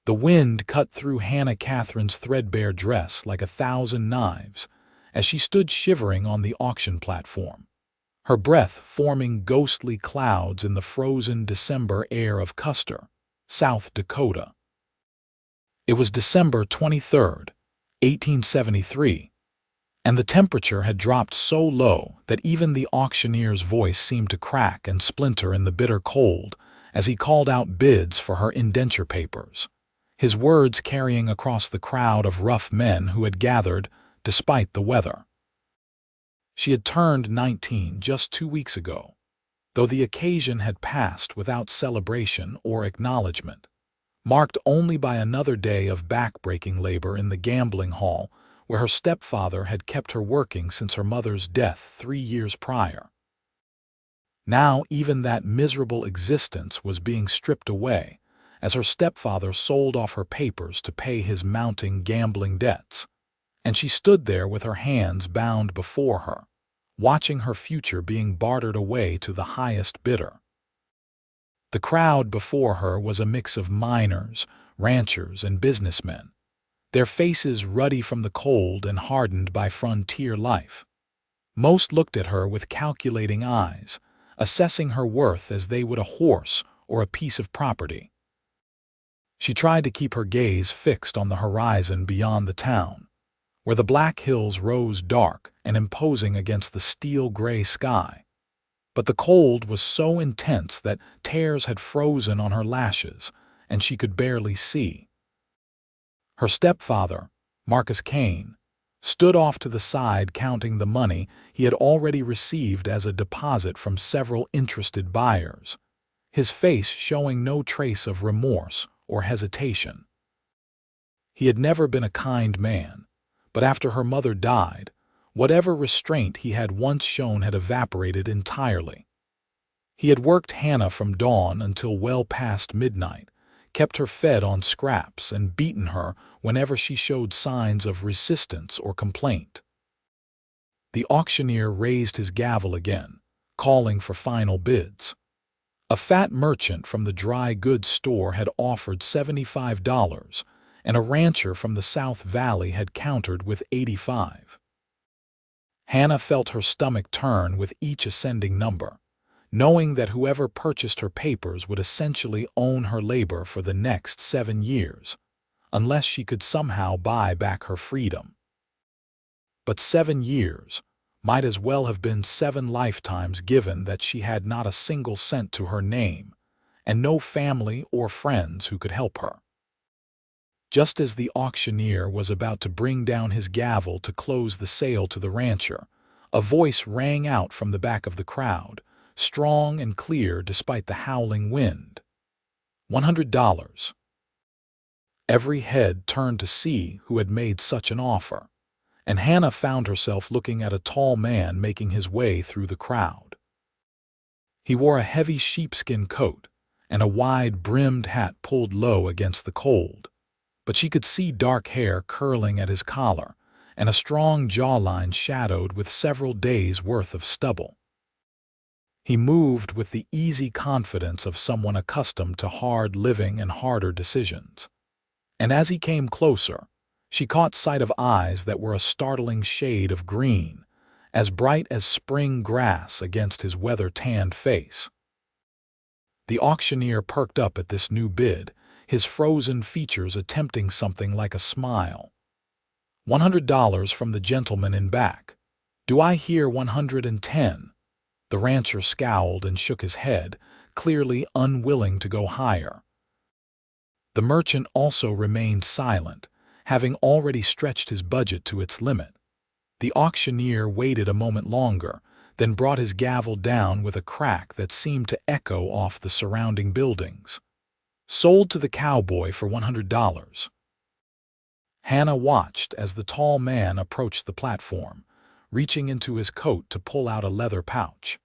The wind cut through Katherine's threadbare dress like 1,000 knives as she stood shivering on the auction platform, her breath forming ghostly clouds in the frozen December air of Custer, South Dakota. It was December 23rd, 1873, and the temperature had dropped so low that even the auctioneer's voice seemed to crack and splinter in the bitter cold as he called out bids for her indenture papers, his words carrying across the crowd of rough men who had gathered despite the weather. She had turned 19 just 2 weeks ago, though the occasion had passed without celebration or acknowledgement, marked only by another day of back-breaking labor in the gambling hall where her stepfather had kept her working since her mother's death 3 years prior. Now even that miserable existence was being stripped away as her stepfather sold off her papers to pay his mounting gambling debts, and she stood there with her hands bound before her, watching her future being bartered away to the highest bidder. The crowd before her was a mix of miners, ranchers, and businessmen, their faces ruddy from the cold and hardened by frontier life. Most looked at her with calculating eyes, assessing her worth as they would a horse or a piece of property. She tried to keep her gaze fixed on the horizon beyond the town, where the black hills rose dark and imposing against the steel-gray sky. But the cold was so intense that tears had frozen on her lashes, and she could barely see. Her stepfather, Marcus Kane, stood off to the side counting the money he had already received as a deposit from several interested buyers, his face showing no trace of remorse or hesitation. He had never been a kind man, but after her mother died, whatever restraint he had once shown had evaporated entirely. He had worked Hannah from dawn until well past midnight, kept her fed on scraps, and beaten her whenever she showed signs of resistance or complaint. The auctioneer raised his gavel again, calling for final bids. A fat merchant from the dry goods store had offered $75, and a rancher from the South Valley had countered with $85. Hannah felt her stomach turn with each ascending number, knowing that whoever purchased her papers would essentially own her labor for the next 7 years, unless she could somehow buy back her freedom. But 7 years might as well have been 7 lifetimes, given that she had not a single cent to her name and no family or friends who could help her. Just as the auctioneer was about to bring down his gavel to close the sale to the rancher, a voice rang out from the back of the crowd, strong and clear despite the howling wind. $100. Every head turned to see who had made such an offer, and Hannah found herself looking at a tall man making his way through the crowd. He wore a heavy sheepskin coat and a wide-brimmed hat pulled low against the cold, but she could see dark hair curling at his collar and a strong jawline shadowed with several days' worth of stubble. He moved with the easy confidence of someone accustomed to hard living and harder decisions. And as he came closer, she caught sight of eyes that were a startling shade of green, as bright as spring grass against his weather-tanned face. The auctioneer perked up at this new bid, his frozen features attempting something like a smile. $100 from the gentleman in back. Do I hear 110? The rancher scowled and shook his head, clearly unwilling to go higher. The merchant also remained silent, having already stretched his budget to its limit. The auctioneer waited a moment longer, then brought his gavel down with a crack that seemed to echo off the surrounding buildings. Sold to the Cowboy for $100. Hannah watched as the tall man approached the platform, reaching into his coat to pull out a leather pouch.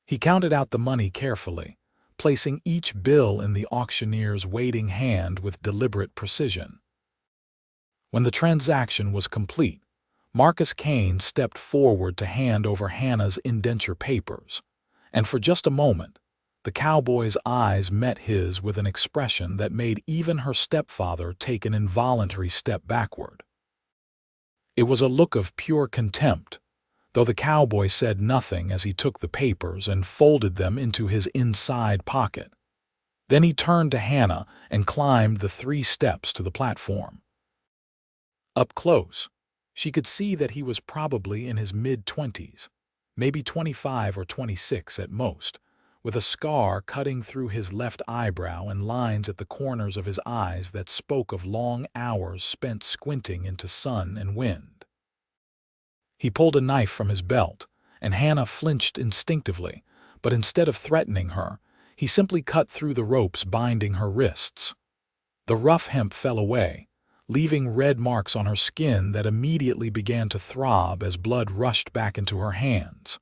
He counted out the money carefully, placing each bill in the auctioneer's waiting hand with deliberate precision. When the transaction was complete, Marcus Kane stepped forward to hand over Hannah's indenture papers, and for just a moment, The cowboy's eyes met his with an expression that made even her stepfather take an involuntary step backward. It was a look of pure contempt, though the cowboy said nothing as he took the papers and folded them into his inside pocket. Then he turned to Hannah and climbed the 3 steps to the platform. Up close, she could see that he was probably in his mid-20s, maybe 25 or 26 at most, with a scar cutting through his left eyebrow and lines at the corners of his eyes that spoke of long hours spent squinting into sun and wind. He pulled a knife from his belt, and Hannah flinched instinctively, but instead of threatening her, he simply cut through the ropes binding her wrists. The rough hemp fell away, leaving red marks on her skin that immediately began to throb as blood rushed back into her hands.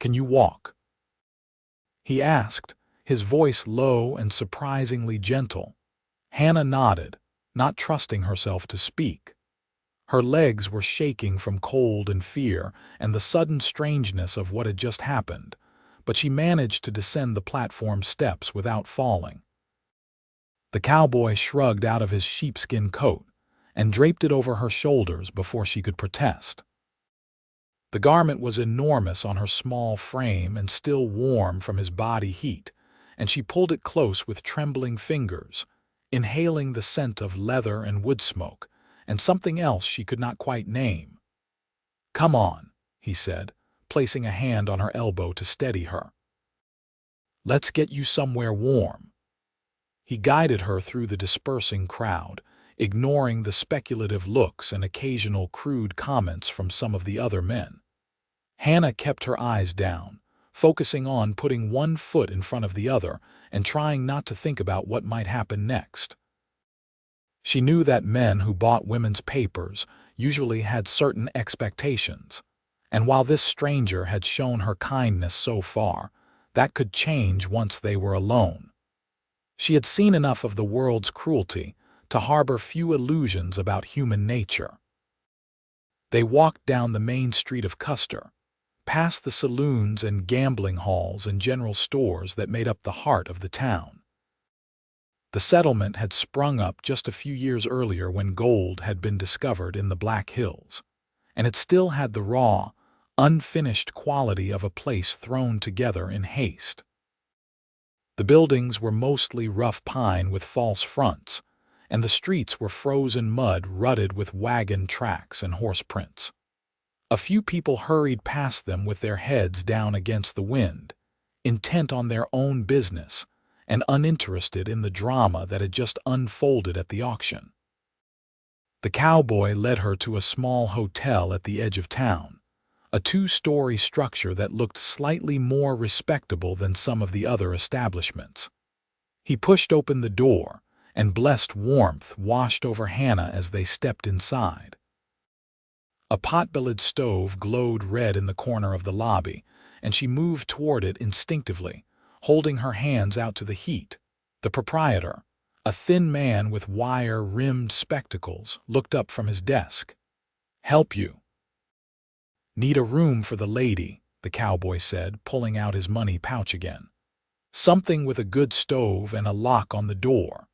"Can you walk?" he asked, his voice low and surprisingly gentle. Hannah nodded, not trusting herself to speak. Her legs were shaking from cold and fear and the sudden strangeness of what had just happened, but she managed to descend the platform steps without falling. The cowboy shrugged out of his sheepskin coat and draped it over her shoulders before she could protest. The garment was enormous on her small frame and still warm from his body heat, and she pulled it close with trembling fingers, inhaling the scent of leather and wood smoke, and something else she could not quite name. "Come on," he said, placing a hand on her elbow to steady her. "Let's get you somewhere warm." He guided her through the dispersing crowd, ignoring the speculative looks and occasional crude comments from some of the other men. Hannah kept her eyes down, focusing on putting one foot in front of the other and trying not to think about what might happen next. She knew that men who bought women's papers usually had certain expectations, and while this stranger had shown her kindness so far, that could change once they were alone. She had seen enough of the world's cruelty to harbor few illusions about human nature. They walked down the main street of Custer, past the saloons and gambling halls and general stores that made up the heart of the town. The settlement had sprung up just a few years earlier when gold had been discovered in the Black Hills, and it still had the raw, unfinished quality of a place thrown together in haste. The buildings were mostly rough pine with false fronts, and the streets were frozen mud rutted with wagon tracks and horse prints. A few people hurried past them with their heads down against the wind, intent on their own business and uninterested in the drama that had just unfolded at the auction. The cowboy led her to a small hotel at the edge of town, a 2-story structure that looked slightly more respectable than some of the other establishments. He pushed open the door, and blessed warmth washed over Hannah as they stepped inside. A pot-bellied stove glowed red in the corner of the lobby, and she moved toward it instinctively, holding her hands out to the heat. The proprietor, a thin man with wire-rimmed spectacles, looked up from his desk. "Help you?" "Need a room for the lady," the cowboy said, pulling out his money pouch again. "Something with a good stove and a lock on the door."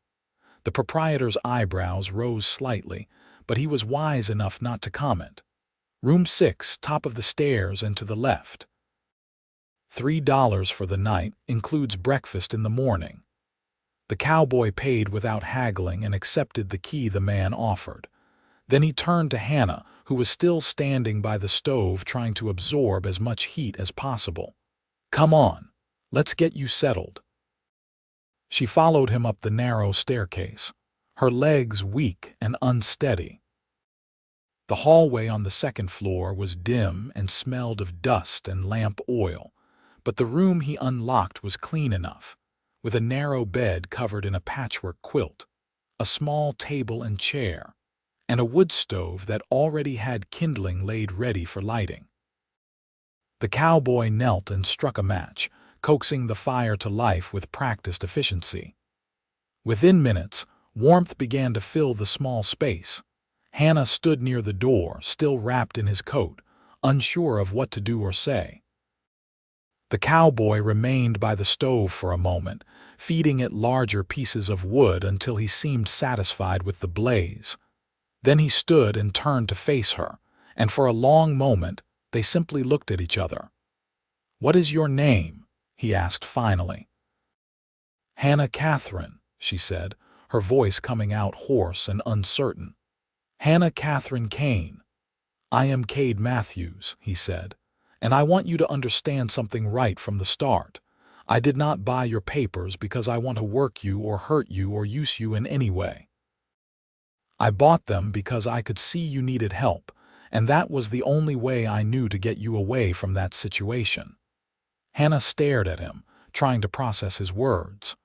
The proprietor's eyebrows rose slightly, but he was wise enough not to comment. "Room 6, top of the stairs and to the left. $3 for the night, includes breakfast in the morning." The cowboy paid without haggling and accepted the key the man offered. Then he turned to Hannah, who was still standing by the stove trying to absorb as much heat as possible. "Come on, let's get you settled." She followed him up the narrow staircase, her legs weak and unsteady. The hallway on the second floor was dim and smelled of dust and lamp oil, but the room he unlocked was clean enough, with a narrow bed covered in a patchwork quilt, a small table and chair, and a wood stove that already had kindling laid ready for lighting. The cowboy knelt and struck a match, coaxing the fire to life with practiced efficiency. Within minutes, warmth began to fill the small space. Hannah stood near the door, still wrapped in his coat, unsure of what to do or say. The cowboy remained by the stove for a moment, feeding it larger pieces of wood until he seemed satisfied with the blaze. Then he stood and turned to face her, and for a long moment they simply looked at each other. "What is your name?" he asked finally. "Hannah Katherine," she said, her voice coming out hoarse and uncertain. "Hannah Katherine Kane." "I am Cade Matthews," he said, "and I want you to understand something right from the start. I did not buy your papers because I want to work you or hurt you or use you in any way. I bought them because I could see you needed help, and that was the only way I knew to get you away from that situation." Hannah stared at him, trying to process his words.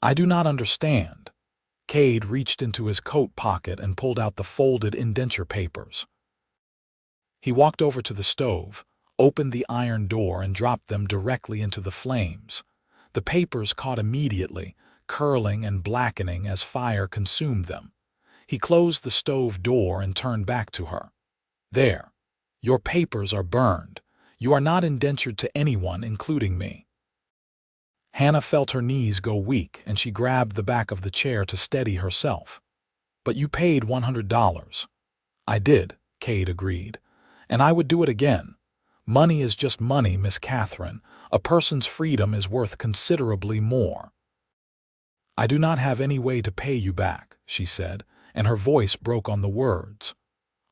"I do not understand." Cade reached into his coat pocket and pulled out the folded indenture papers. He walked over to the stove, opened the iron door and dropped them directly into the flames. The papers caught immediately, curling and blackening as fire consumed them. He closed the stove door and turned back to her. "There. Your papers are burned. You are not indentured to anyone, including me." Hannah felt her knees go weak and she grabbed the back of the chair to steady herself. "But you paid $100. "I did," Cade agreed. "And I would do it again. Money is just money, Miss Katherine. A person's freedom is worth considerably more." "I do not have any way to pay you back," she said, and her voice broke on the words.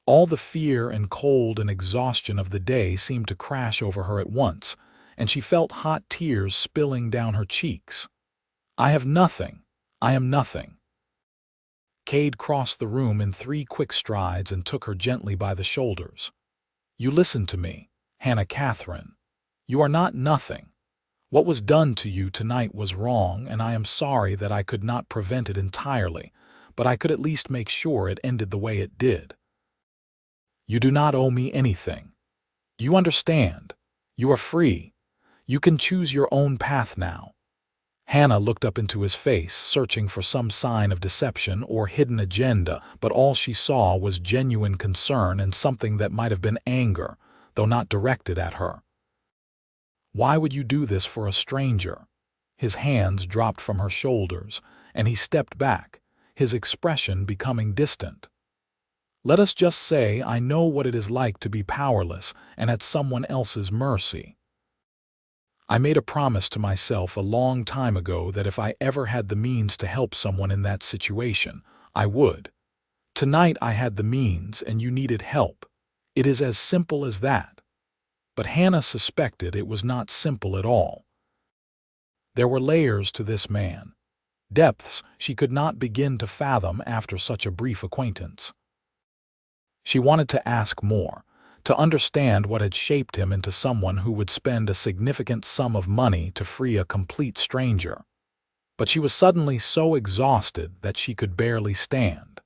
All the fear and cold and exhaustion of the day seemed to crash over her at once, and she felt hot tears spilling down her cheeks. "I have nothing. I am nothing." Cade crossed the room in 3 quick strides and took her gently by the shoulders. "You listen to me, Hannah Katherine. You are not nothing. What was done to you tonight was wrong, and I am sorry that I could not prevent it entirely, but I could at least make sure it ended the way it did. You do not owe me anything. You understand. You are free. You can choose your own path now." Hannah looked up into his face, searching for some sign of deception or hidden agenda, but all she saw was genuine concern and something that might have been anger, though not directed at her. "Why would you do this for a stranger?" His hands dropped from her shoulders, and he stepped back, his expression becoming distant. "Let us just say I know what it is like to be powerless and at someone else's mercy. I made a promise to myself a long time ago that if I ever had the means to help someone in that situation, I would. Tonight I had the means and you needed help. It is as simple as that." But Hannah suspected it was not simple at all. There were layers to this man, depths she could not begin to fathom after such a brief acquaintance. She wanted to ask more, to understand what had shaped him into someone who would spend a significant sum of money to free a complete stranger. But she was suddenly so exhausted that she could barely stand.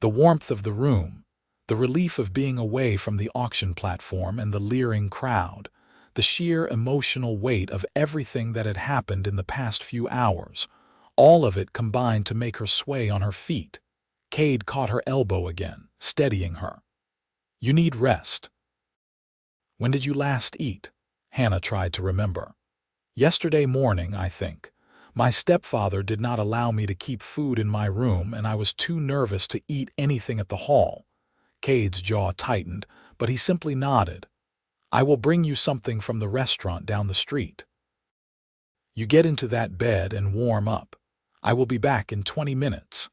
The warmth of the room, the relief of being away from the auction platform and the leering crowd, the sheer emotional weight of everything that had happened in the past few hours, all of it combined to make her sway on her feet. Cade caught her elbow again, steadying her. "You need rest." "When did you last eat?" Hannah tried to remember. "Yesterday morning, I think. My stepfather did not allow me to keep food in my room, and I was too nervous to eat anything at the hall." Cade's jaw tightened, but he simply nodded. "I will bring you something from the restaurant down the street. You get into that bed and warm up. I will be back in 20 minutes.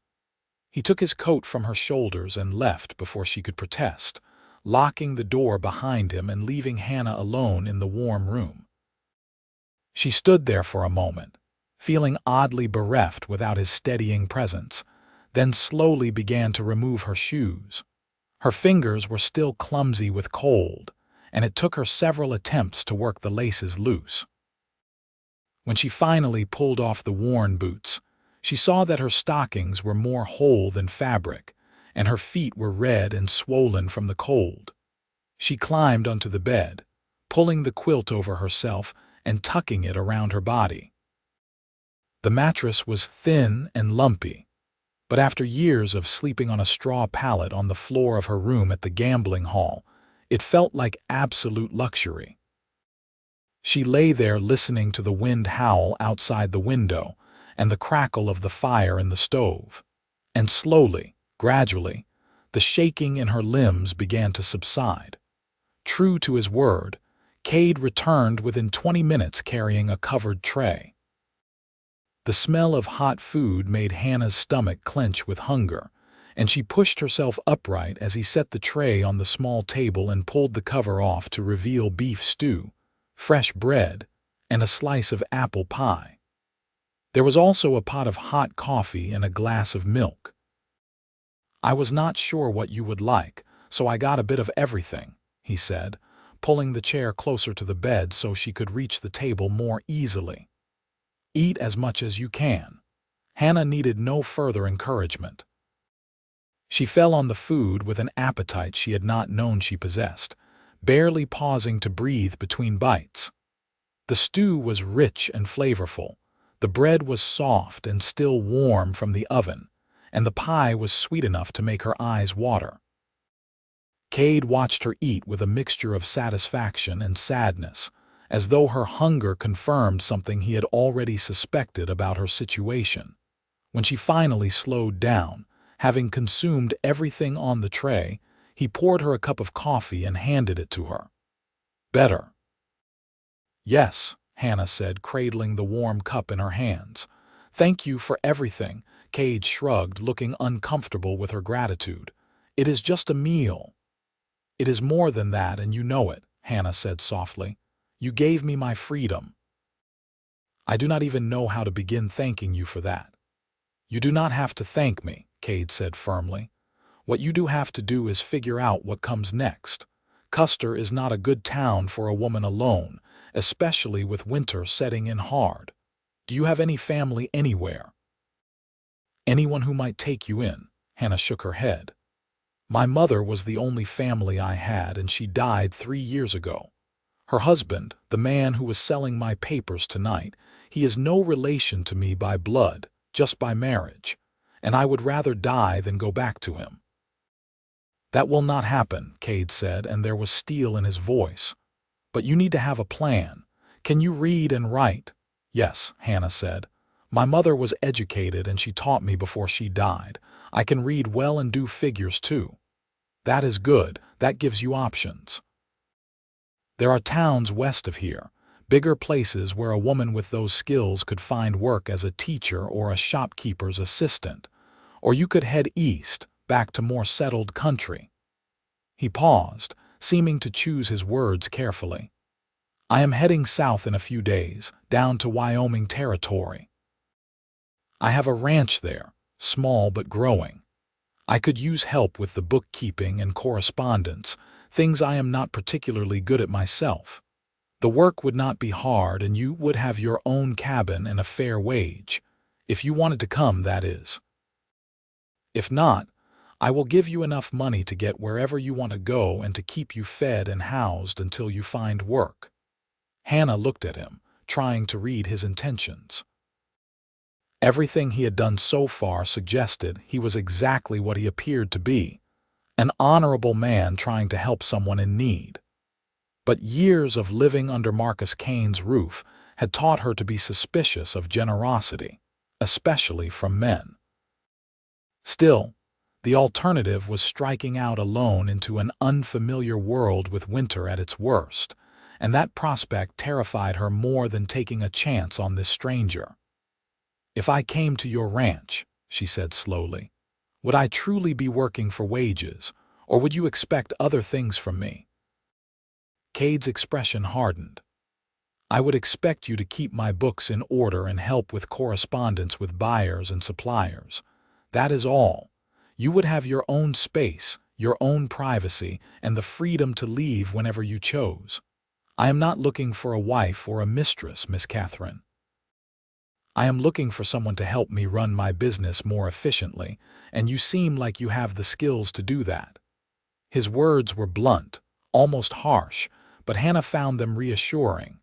He took his coat from her shoulders and left before she could protest, locking the door behind him and leaving Hannah alone in the warm room. She stood there for a moment, feeling oddly bereft without his steadying presence, then slowly began to remove her shoes. Her fingers were still clumsy with cold, and it took her several attempts to work the laces loose. When she finally pulled off the worn boots, she saw that her stockings were more whole than fabric, and her feet were red and swollen from the cold. She climbed onto the bed, pulling the quilt over herself and tucking it around her body. The mattress was thin and lumpy, but after years of sleeping on a straw pallet on the floor of her room at the gambling hall, it felt like absolute luxury. She lay there listening to the wind howl outside the window and the crackle of the fire in the stove. And slowly, gradually, the shaking in her limbs began to subside. True to his word, Cade returned within 20 minutes carrying a covered tray. The smell of hot food made Hannah's stomach clench with hunger, and she pushed herself upright as he set the tray on the small table and pulled the cover off to reveal beef stew, fresh bread, and a slice of apple pie. There was also a pot of hot coffee and a glass of milk. "I was not sure what you would like, so I got a bit of everything," he said, pulling the chair closer to the bed so she could reach the table more easily. "Eat as much as you can." Hannah needed no further encouragement. She fell on the food with an appetite she had not known she possessed, barely pausing to breathe between bites. The stew was rich and flavorful, the bread was soft and still warm from the oven, and the pie was sweet enough to make her eyes water. Cade watched her eat with a mixture of satisfaction and sadness, as though her hunger confirmed something he had already suspected about her situation. When she finally slowed down, having consumed everything on the tray, he poured her a cup of coffee and handed it to her. "Better?" "Yes," Hannah said, cradling the warm cup in her hands. "Thank you for everything," Cade shrugged, looking uncomfortable with her gratitude. "It is just a meal." "It is more than that, and you know it," Hannah said softly. "You gave me my freedom." "I do not even know how to begin thanking you for that." "You do not have to thank me," Cade said firmly. "What you do have to do is figure out what comes next. Custer is not a good town for a woman alone, especially with winter setting in hard. Do you have any family anywhere?" "Anyone who might take you in," Hannah shook her head. "My mother was the only family I had, and she died 3 years ago. Her husband, the man who was selling my papers tonight, he is no relation to me by blood, just by marriage, and I would rather die than go back to him." "That will not happen," Cade said, and there was steel in his voice. "But you need to have a plan. Can you read and write?" "Yes," Hannah said. "My mother was educated and she taught me before she died. I can read well and do figures too." "That is good. That gives you options. There are towns west of here, bigger places where a woman with those skills could find work as a teacher or a shopkeeper's assistant. Or you could head east, back to more settled country." He paused, seeming to choose his words carefully. "I am heading south in a few days, down to Wyoming territory. I have a ranch there, small but growing. I could use help with the bookkeeping and correspondence, things I am not particularly good at myself. The work would not be hard and you would have your own cabin and a fair wage. If you wanted to come, that is. If not, I will give you enough money to get wherever you want to go and to keep you fed and housed until you find work." Hannah looked at him, trying to read his intentions. Everything he had done so far suggested he was exactly what he appeared to be, an honorable man trying to help someone in need. But years of living under Marcus Kane's roof had taught her to be suspicious of generosity, especially from men. Still, the alternative was striking out alone into an unfamiliar world with winter at its worst, and that prospect terrified her more than taking a chance on this stranger. "If I came to your ranch," she said slowly, "would I truly be working for wages, or would you expect other things from me?" Cade's expression hardened. "I would expect you to keep my books in order and help with correspondence with buyers and suppliers. That is all. You would have your own space, your own privacy, and the freedom to leave whenever you chose. I am not looking for a wife or a mistress, Miss Katherine. I am looking for someone to help me run my business more efficiently, and you seem like you have the skills to do that." His words were blunt, almost harsh, but Hannah found them reassuring.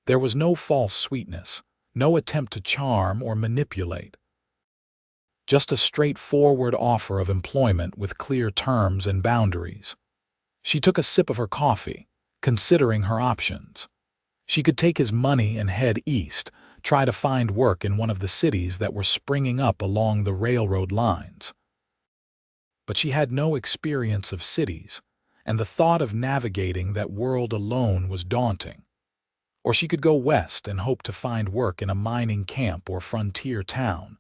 There was no false sweetness, no attempt to charm or manipulate. Just a straightforward offer of employment with clear terms and boundaries. She took a sip of her coffee, considering her options. She could take his money and head east, try to find work in one of the cities that were springing up along the railroad lines. But she had no experience of cities, and the thought of navigating that world alone was daunting. Or she could go west and hope to find work in a mining camp or frontier town,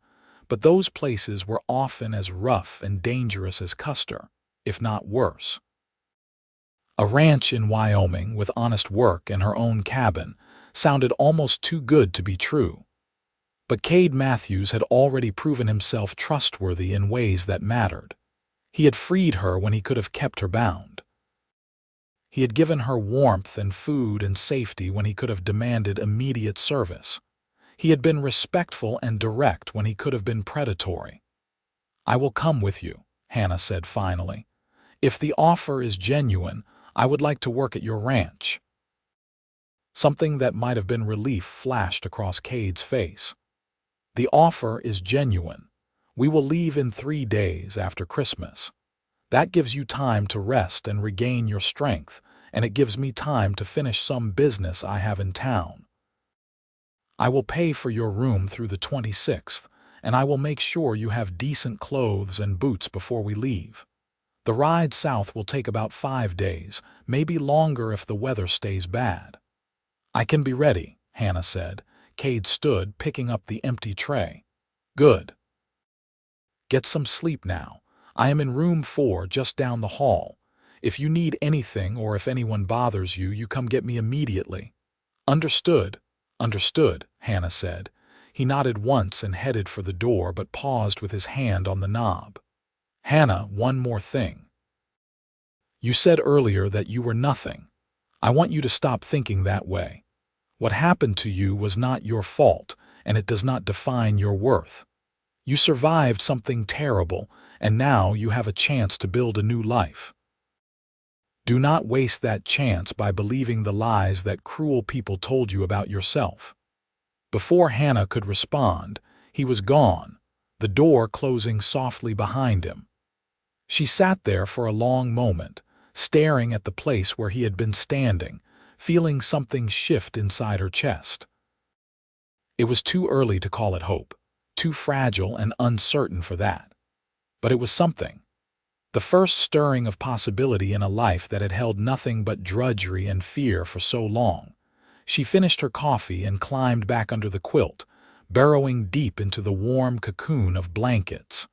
but those places were often as rough and dangerous as Custer, if not worse. A ranch in Wyoming with honest work and her own cabin sounded almost too good to be true. But Cade Matthews had already proven himself trustworthy in ways that mattered. He had freed her when he could have kept her bound. He had given her warmth and food and safety when he could have demanded immediate service. He had been respectful and direct when he could have been predatory. "I will come with you," Hannah said finally. "If the offer is genuine, I would like to work at your ranch." Something that might have been relief flashed across Cade's face. "The offer is genuine. We will leave in 3 days after Christmas. That gives you time to rest and regain your strength, and it gives me time to finish some business I have in town. I will pay for your room through the 26th, and I will make sure you have decent clothes and boots before we leave. The ride south will take about 5 days, maybe longer if the weather stays bad." "I can be ready," Hannah said. Cade stood, picking up the empty tray. "Good. Get some sleep now. I am in room 4 just down the hall. If you need anything or if anyone bothers you, you come get me immediately." "Understood." "Understood," Hannah said. He nodded once and headed for the door but paused with his hand on the knob. "Hannah, one more thing. You said earlier that you were nothing. I want you to stop thinking that way. What happened to you was not your fault, and it does not define your worth. You survived something terrible, and now you have a chance to build a new life. Do not waste that chance by believing the lies that cruel people told you about yourself." Before Hannah could respond, he was gone, the door closing softly behind him. She sat there for a long moment, staring at the place where he had been standing, feeling something shift inside her chest. It was too early to call it hope, too fragile and uncertain for that. But it was something. The first stirring of possibility in a life that had held nothing but drudgery and fear for so long. She finished her coffee and climbed back under the quilt, burrowing deep into the warm cocoon of blankets.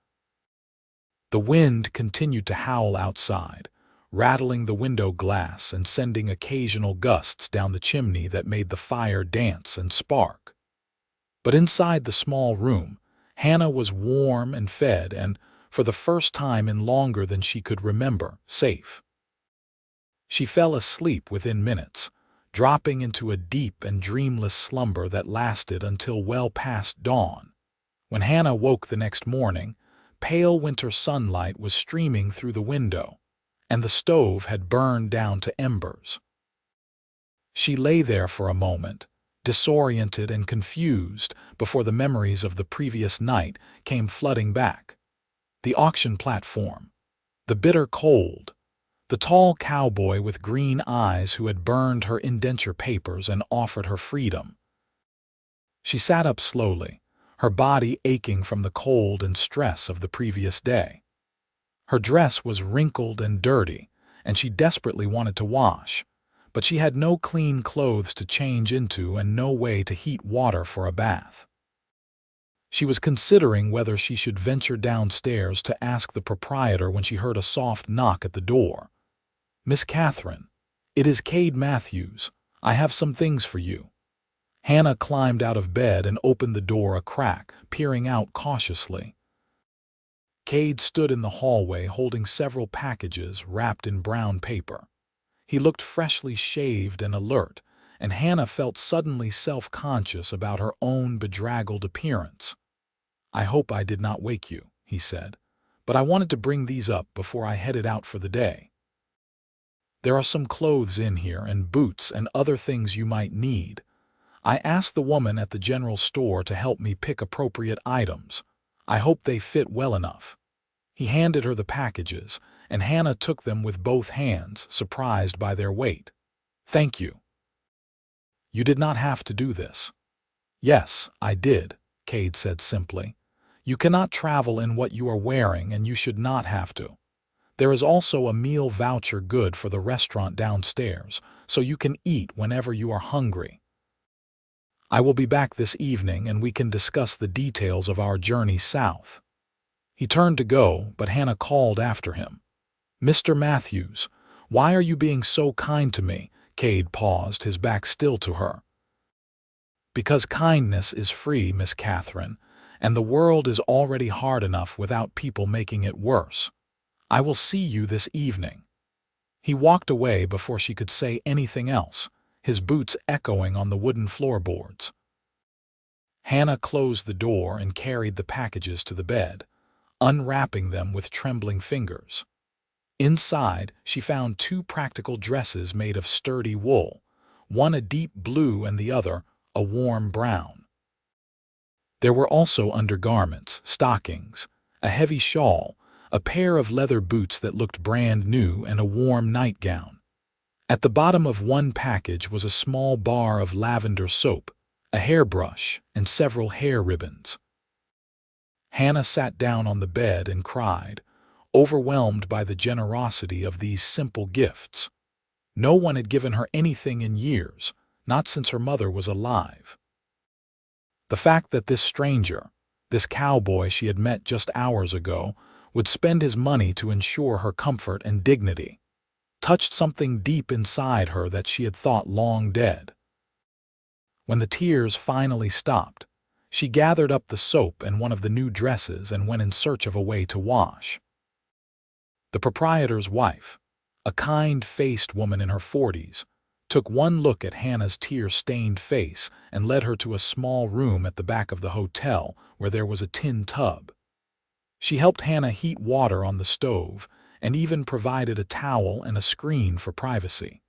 The wind continued to howl outside, rattling the window glass and sending occasional gusts down the chimney that made the fire dance and spark. But inside the small room, Hannah was warm and fed and, for the first time in longer than she could remember, safe. She fell asleep within minutes, dropping into a deep and dreamless slumber that lasted until well past dawn. When Hannah woke the next morning, pale winter sunlight was streaming through the window, and the stove had burned down to embers. She lay there for a moment, disoriented and confused, before the memories of the previous night came flooding back. The auction platform, the bitter cold, the tall cowboy with green eyes who had burned her indenture papers and offered her freedom. She sat up slowly, her body aching from the cold and stress of the previous day. Her dress was wrinkled and dirty, and she desperately wanted to wash, but she had no clean clothes to change into and no way to heat water for a bath. She was considering whether she should venture downstairs to ask the proprietor when she heard a soft knock at the door. "Miss Katherine, it is Cade Matthews. I have some things for you." Hannah climbed out of bed and opened the door a crack, peering out cautiously. Cade stood in the hallway holding several packages wrapped in brown paper. He looked freshly shaved and alert, and Hannah felt suddenly self-conscious about her own bedraggled appearance. "I hope I did not wake you," he said, "but I wanted to bring these up before I headed out for the day. There are some clothes in here and boots and other things you might need. I asked the woman at the general store to help me pick appropriate items. I hope they fit well enough." He handed her the packages, and Hannah took them with both hands, surprised by their weight. "Thank you. You did not have to do this. Yes, I did, Cade said simply. You cannot travel in what you are wearing, and you should not have to. There is also a meal voucher good for the restaurant downstairs, so you can eat whenever you are hungry. I will be back this evening and we can discuss the details of our journey south. He turned to go, but Hannah called after him. Mr. Matthews, why are you being so kind to me? Cade paused, his back still to her. Because kindness is free, Miss Katherine, and the world is already hard enough without people making it worse. I will see you this evening. He walked away before she could say anything else, his boots echoing on the wooden floorboards. Hannah closed the door and carried the packages to the bed, unwrapping them with trembling fingers. Inside, she found two practical dresses made of sturdy wool, one a deep blue and the other a warm brown. There were also undergarments, stockings, a heavy shawl, a pair of leather boots that looked brand new, and a warm nightgown. At the bottom of one package was a small bar of lavender soap, a hairbrush, and several hair ribbons. Hannah sat down on the bed and cried, overwhelmed by the generosity of these simple gifts. No one had given her anything in years, not since her mother was alive. The fact that this stranger, this cowboy she had met just hours ago, would spend his money to ensure her comfort and dignity, touched something deep inside her that she had thought long dead. When the tears finally stopped, she gathered up the soap and one of the new dresses and went in search of a way to wash. The proprietor's wife, a kind-faced woman in her 40s, took one look at Hannah's tear-stained face and led her to a small room at the back of the hotel where there was a tin tub. She helped Hannah heat water on the stove and even provided a towel and a screen for privacy.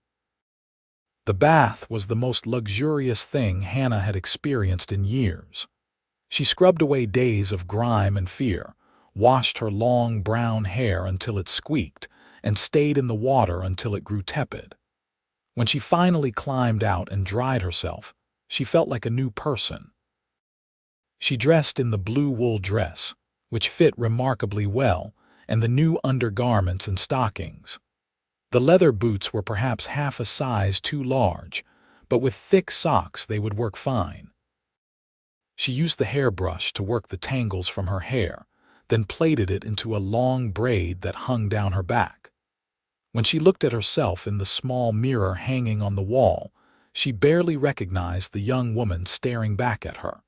The bath was the most luxurious thing Hannah had experienced in years. She scrubbed away days of grime and fear, washed her long brown hair until it squeaked, and stayed in the water until it grew tepid. When she finally climbed out and dried herself, she felt like a new person. She dressed in the blue wool dress, which fit remarkably well, and the new undergarments and stockings. The leather boots were perhaps half a size too large, but with thick socks they would work fine. She used the hairbrush to work the tangles from her hair, then plaited it into a long braid that hung down her back. When she looked at herself in the small mirror hanging on the wall, she barely recognized the young woman staring back at her.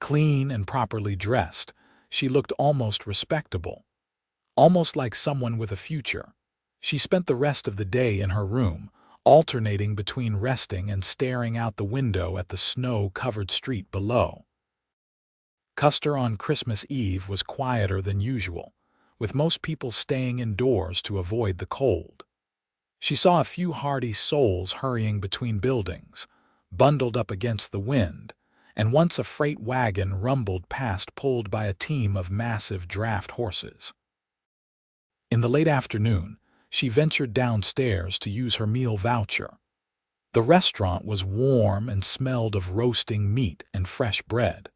Clean and properly dressed, she looked almost respectable, almost like someone with a future. She spent the rest of the day in her room, alternating between resting and staring out the window at the snow-covered street below. Custer on Christmas Eve was quieter than usual, with most people staying indoors to avoid the cold. She saw a few hardy souls hurrying between buildings, bundled up against the wind, and once a freight wagon rumbled past pulled by a team of massive draft horses. In the late afternoon, she ventured downstairs to use her meal voucher. The restaurant was warm and smelled of roasting meat and fresh bread.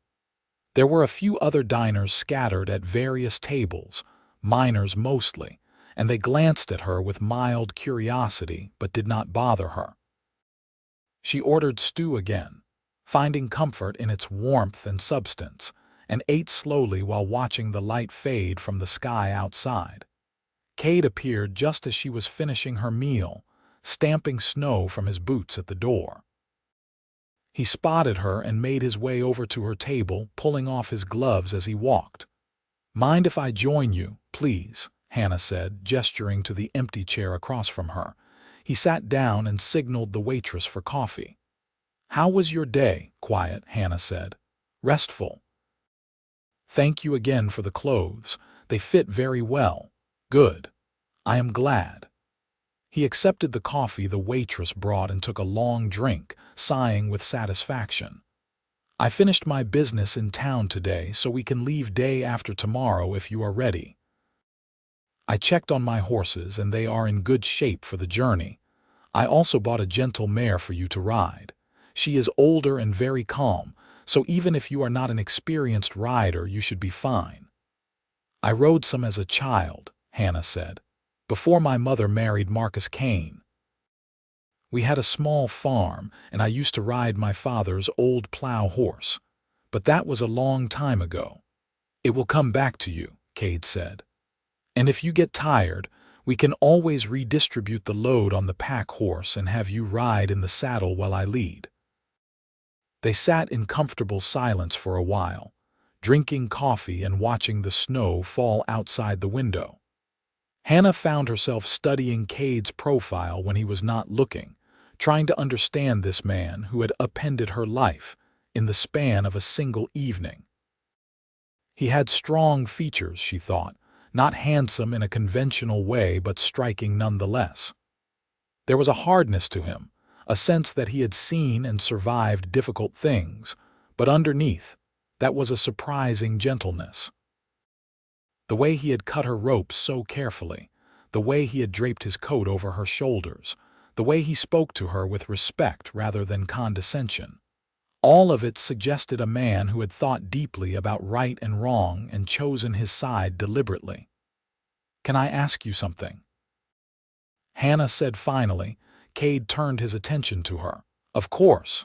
There were a few other diners scattered at various tables, miners mostly, and they glanced at her with mild curiosity but did not bother her. She ordered stew again, finding comfort in its warmth and substance, and ate slowly while watching the light fade from the sky outside. Cade appeared just as she was finishing her meal, stamping snow from his boots at the door. He spotted her and made his way over to her table, pulling off his gloves as he walked. "Mind if I join you, please?" Hannah said, gesturing to the empty chair across from her. He sat down and signaled the waitress for coffee. "How was your day?" "Quiet," Hannah said. "Restful." "Thank you again for the clothes. They fit very well." "Good. I am glad." He accepted the coffee the waitress brought and took a long drink, sighing with satisfaction. "I finished my business in town today, so we can leave day after tomorrow if you are ready. I checked on my horses and they are in good shape for the journey. I also bought a gentle mare for you to ride. She is older and very calm, so even if you are not an experienced rider, you should be fine." "I rode some as a child," Hannah said, "before my mother married Marcus Kane. We had a small farm, and I used to ride my father's old plow horse. But that was a long time ago." "It will come back to you," Cade said. "And if you get tired, we can always redistribute the load on the pack horse and have you ride in the saddle while I lead." They sat in comfortable silence for a while, drinking coffee and watching the snow fall outside the window. Hannah found herself studying Cade's profile when he was not looking, trying to understand this man who had upended her life in the span of a single evening. He had strong features, she thought, not handsome in a conventional way but striking nonetheless. There was a hardness to him, a sense that he had seen and survived difficult things, but underneath, that was a surprising gentleness. The way he had cut her ropes so carefully, the way he had draped his coat over her shoulders, the way he spoke to her with respect rather than condescension. All of it suggested a man who had thought deeply about right and wrong and chosen his side deliberately. "Can I ask you something?" Hannah said finally. Cade turned his attention to her. "Of course.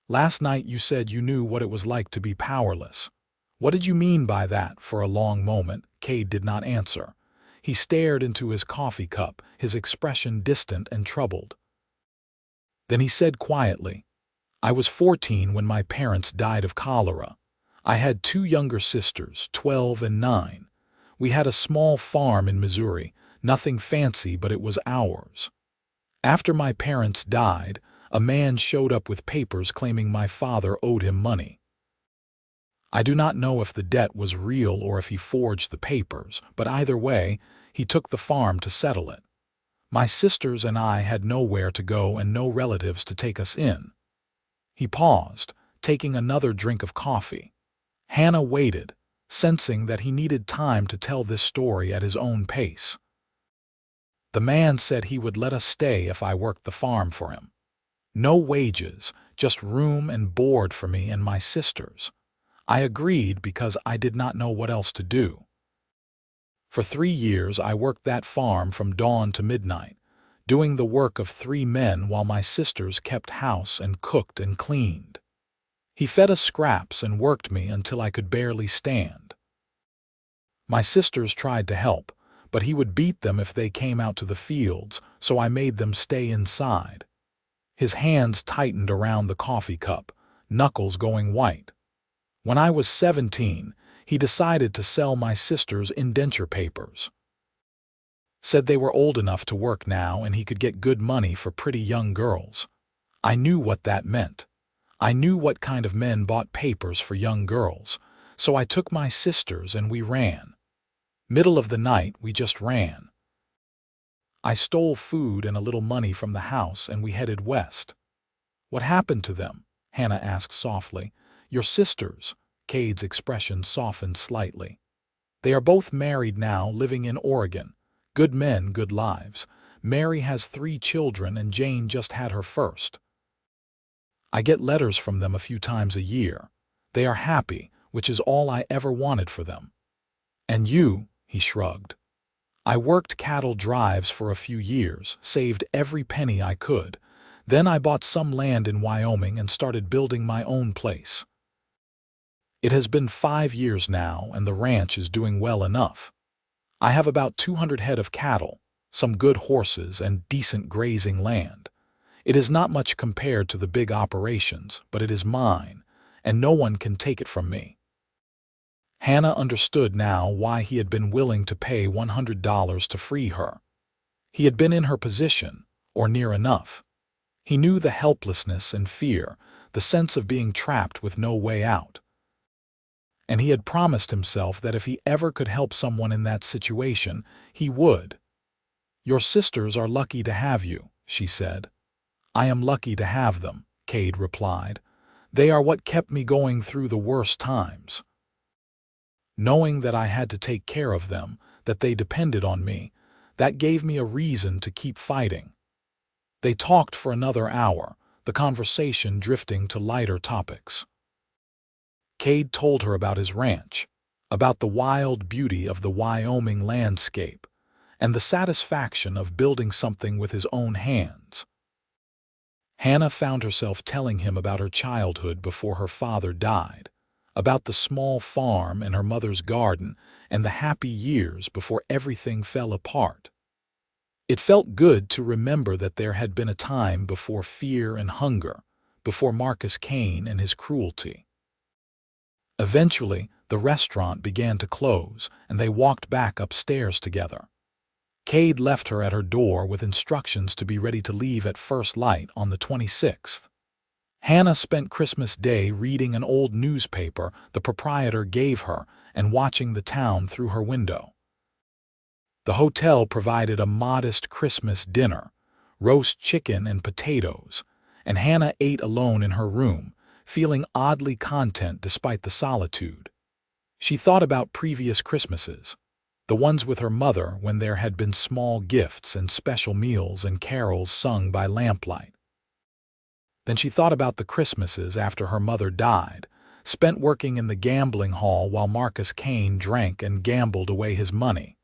Last night you said you knew what it was like to be powerless. What did you mean by that?" For a long moment, Cade did not answer. He stared into his coffee cup, his expression distant and troubled. Then he said quietly, "I was 14 when my parents died of cholera. I had two younger sisters, 12 and 9. We had a small farm in Missouri, nothing fancy, but it was ours. After my parents died, a man showed up with papers claiming my father owed him money. I do not know if the debt was real or if he forged the papers, but either way, he took the farm to settle it. My sisters and I had nowhere to go and no relatives to take us in." He paused, taking another drink of coffee. Hannah waited, sensing that he needed time to tell this story at his own pace. "The man said he would let us stay if I worked the farm for him. No wages, just room and board for me and my sisters. I agreed because I did not know what else to do. For 3 years I worked that farm from dawn to midnight, doing the work of 3 men while my sisters kept house and cooked and cleaned. He fed us scraps and worked me until I could barely stand. My sisters tried to help, but he would beat them if they came out to the fields, so I made them stay inside." His hands tightened around the coffee cup, knuckles going white. "When I was 17, he decided to sell my sisters indenture papers. Said they were old enough to work now and he could get good money for pretty young girls. I knew what that meant. I knew what kind of men bought papers for young girls, so I took my sisters and we ran. Middle of the night, we just ran. I stole food and a little money from the house and we headed west." "What happened to them?" Hannah asked softly. "Your sisters." Cade's expression softened slightly. "They are both married now, living in Oregon. Good men, good lives. Mary has 3 children and Jane just had her first. I get letters from them a few times a year. They are happy, which is all I ever wanted for them." "And you?" he shrugged. "I worked cattle drives for a few years, saved every penny I could. Then I bought some land in Wyoming and started building my own place. It has been 5 years now, and the ranch is doing well enough. I have about 200 head of cattle, some good horses, and decent grazing land. It is not much compared to the big operations, but it is mine, and no one can take it from me." Hannah understood now why he had been willing to pay $100 to free her. He had been in her position, or near enough. He knew the helplessness and fear, the sense of being trapped with no way out. And he had promised himself that if he ever could help someone in that situation, he would. "Your sisters are lucky to have you," she said. "I am lucky to have them," Cade replied. "They are what kept me going through the worst times. Knowing that I had to take care of them, that they depended on me, that gave me a reason to keep fighting." They talked for another hour, the conversation drifting to lighter topics. Cade told her about his ranch, about the wild beauty of the Wyoming landscape, and the satisfaction of building something with his own hands. Hannah found herself telling him about her childhood before her father died, about the small farm and her mother's garden, and the happy years before everything fell apart. It felt good to remember that there had been a time before fear and hunger, before Marcus Kane and his cruelty. Eventually, the restaurant began to close, and they walked back upstairs together. Cade left her at her door with instructions to be ready to leave at first light on the 26th. Hannah spent Christmas Day reading an old newspaper the proprietor gave her and watching the town through her window. The hotel provided a modest Christmas dinner, roast chicken and potatoes, and Hannah ate alone in her room, feeling oddly content despite the solitude. She thought about previous Christmases, the ones with her mother when there had been small gifts and special meals and carols sung by lamplight. Then she thought about the Christmases after her mother died, spent working in the gambling hall while Marcus Kane drank and gambled away his money.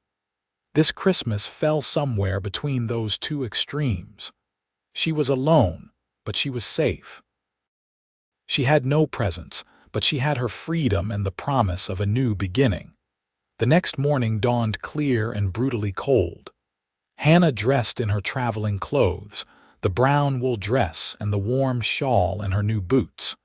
This Christmas fell somewhere between those two extremes. She was alone, but she was safe. She had no presents, but she had her freedom and the promise of a new beginning. The next morning dawned clear and brutally cold. Hannah dressed in her traveling clothes, the brown wool dress and the warm shawl and her new boots.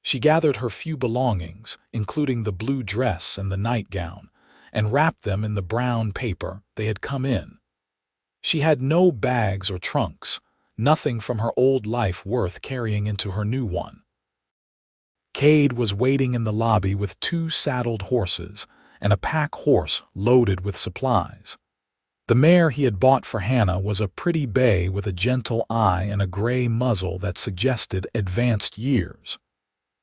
She gathered her few belongings, including the blue dress and the nightgown, and wrapped them in the brown paper they had come in. She had no bags or trunks, nothing from her old life worth carrying into her new one. Cade was waiting in the lobby with 2 saddled horses and a pack horse loaded with supplies. The mare he had bought for Hannah was a pretty bay with a gentle eye and a gray muzzle that suggested advanced years.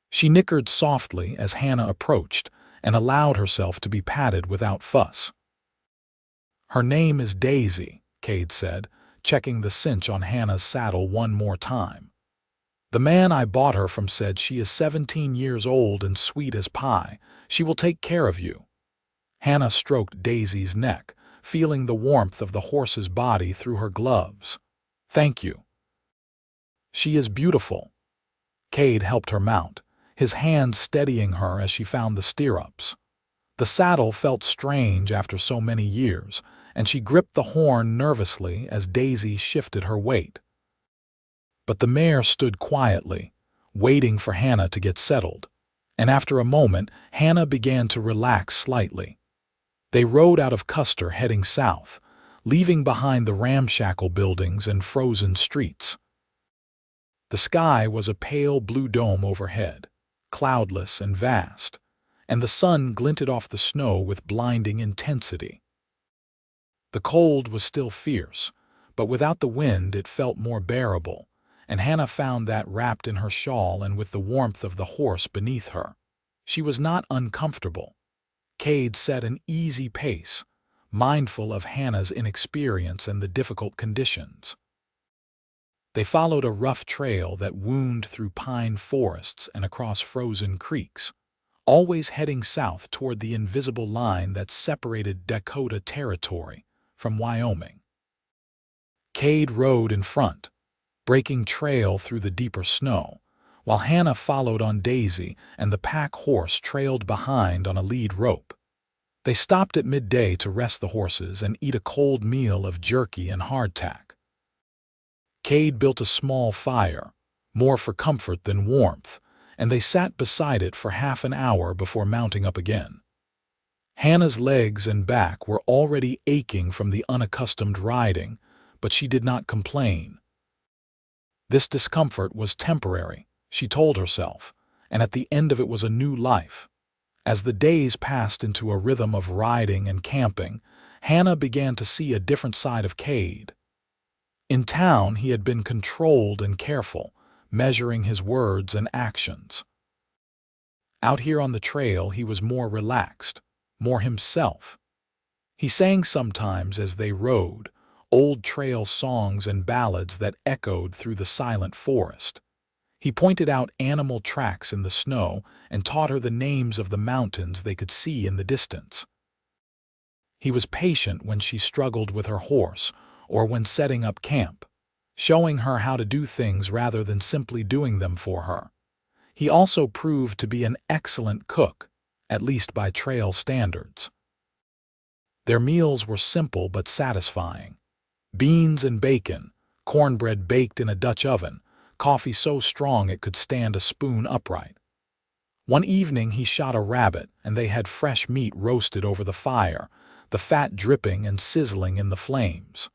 She nickered softly as Hannah approached and allowed herself to be patted without fuss. "Her name is Daisy," Cade said, checking the cinch on Hannah's saddle one more time. "The man I bought her from said she is 17 years old and sweet as pie. She will take care of you." Hannah stroked Daisy's neck, feeling the warmth of the horse's body through her gloves. "Thank you." "She is beautiful." Cade helped her mount, his hand steadying her as she found the stirrups. The saddle felt strange after so many years, and she gripped the horn nervously as Daisy shifted her weight. But the mare stood quietly, waiting for Hannah to get settled, and after a moment, Hannah began to relax slightly. They rode out of Custer heading south, leaving behind the ramshackle buildings and frozen streets. The sky was a pale blue dome overhead, cloudless and vast, and the sun glinted off the snow with blinding intensity. The cold was still fierce, but without the wind it felt more bearable, and Hannah found that wrapped in her shawl and with the warmth of the horse beneath her. She was not uncomfortable. Cade set an easy pace, mindful of Hannah's inexperience and the difficult conditions. They followed a rough trail that wound through pine forests and across frozen creeks, always heading south toward the invisible line that separated Dakota Territory from Wyoming. Cade rode in front, breaking trail through the deeper snow, while Hannah followed on Daisy and the pack horse trailed behind on a lead rope. They stopped at midday to rest the horses and eat a cold meal of jerky and hardtack. Cade built a small fire, more for comfort than warmth, and they sat beside it for half an hour before mounting up again. Hannah's legs and back were already aching from the unaccustomed riding, but she did not complain. This discomfort was temporary, she told herself, and at the end of it was a new life. As the days passed into a rhythm of riding and camping, Hannah began to see a different side of Cade. In town, he had been controlled and careful, measuring his words and actions. Out here on the trail, he was more relaxed, more himself. He sang sometimes as they rode, old trail songs and ballads that echoed through the silent forest. He pointed out animal tracks in the snow and taught her the names of the mountains they could see in the distance. He was patient when she struggled with her horse or when setting up camp, showing her how to do things rather than simply doing them for her. He also proved to be an excellent cook, at least by trail standards. Their meals were simple but satisfying. Beans and bacon, cornbread baked in a Dutch oven, coffee so strong it could stand a spoon upright. One evening he shot a rabbit and they had fresh meat roasted over the fire, the fat dripping and sizzling in the flames.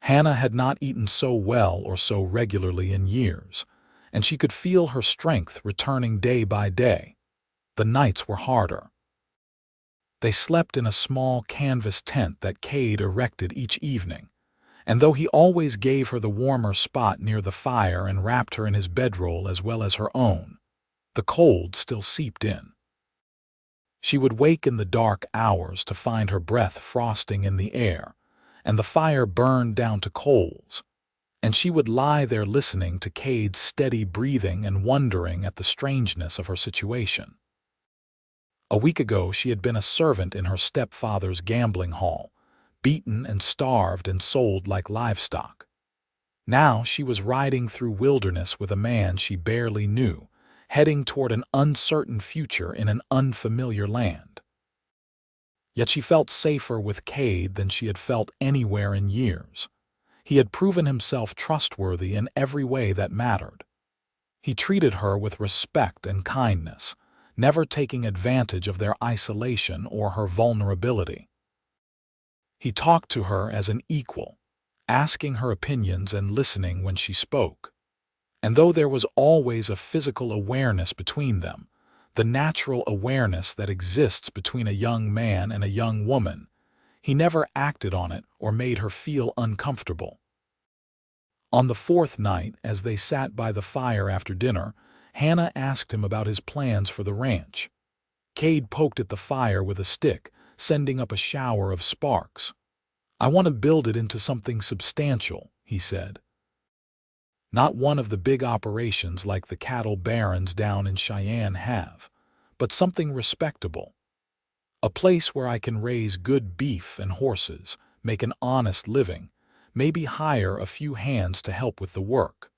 Hannah had not eaten so well or so regularly in years, and she could feel her strength returning day by day. The nights were harder. They slept in a small canvas tent that Cade erected each evening, and though he always gave her the warmer spot near the fire and wrapped her in his bedroll as well as her own, the cold still seeped in. She would wake in the dark hours to find her breath frosting in the air, and the fire burned down to coals, and she would lie there listening to Cade's steady breathing and wondering at the strangeness of her situation. A week ago she had been a servant in her stepfather's gambling hall, beaten and starved and sold like livestock. Now she was riding through wilderness with a man she barely knew, heading toward an uncertain future in an unfamiliar land. Yet she felt safer with Cade than she had felt anywhere in years. He had proven himself trustworthy in every way that mattered. He treated her with respect and kindness, never taking advantage of their isolation or her vulnerability. He talked to her as an equal, asking her opinions and listening when she spoke. And though there was always a physical awareness between them, the natural awareness that exists between a young man and a young woman, he never acted on it or made her feel uncomfortable. On the fourth night, as they sat by the fire after dinner, Hannah asked him about his plans for the ranch. Cade poked at the fire with a stick, sending up a shower of sparks. "I want to build it into something substantial," he said. "Not one of the big operations like the cattle barons down in Cheyenne have, but something respectable. A place where I can raise good beef and horses, make an honest living, maybe hire a few hands to help with the work.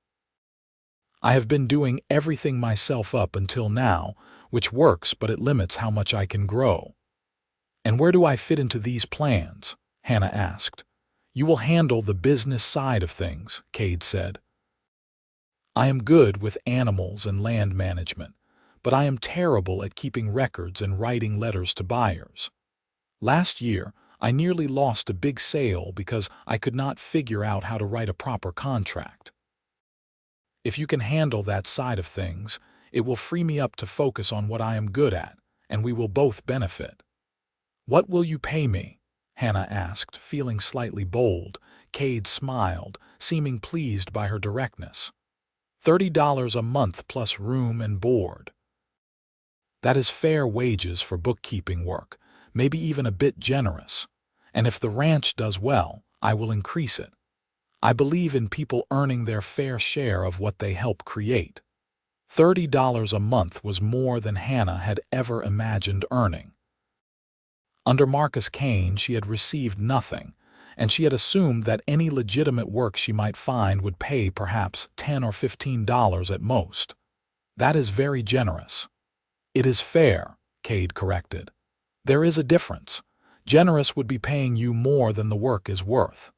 I have been doing everything myself up until now, which works, but it limits how much I can grow." "And where do I fit into these plans?" Hannah asked. "You will handle the business side of things," Cade said. "I am good with animals and land management, but I am terrible at keeping records and writing letters to buyers. Last year, I nearly lost a big sale because I could not figure out how to write a proper contract. If you can handle that side of things, it will free me up to focus on what I am good at, and we will both benefit." "What will you pay me?" Hannah asked, feeling slightly bold. Cade smiled, seeming pleased by her directness. $30 a month plus room and board. That is fair wages for bookkeeping work, maybe even a bit generous. And if the ranch does well, I will increase it. I believe in people earning their fair share of what they help create. $30 a month was more than Hannah had ever imagined earning. Under Marcus Kane, she had received nothing, and she had assumed that any legitimate work she might find would pay perhaps $10 or $15 at most. That is very generous. "It is fair," Cade corrected. "There is a difference. Generous would be paying you more than the work is worth.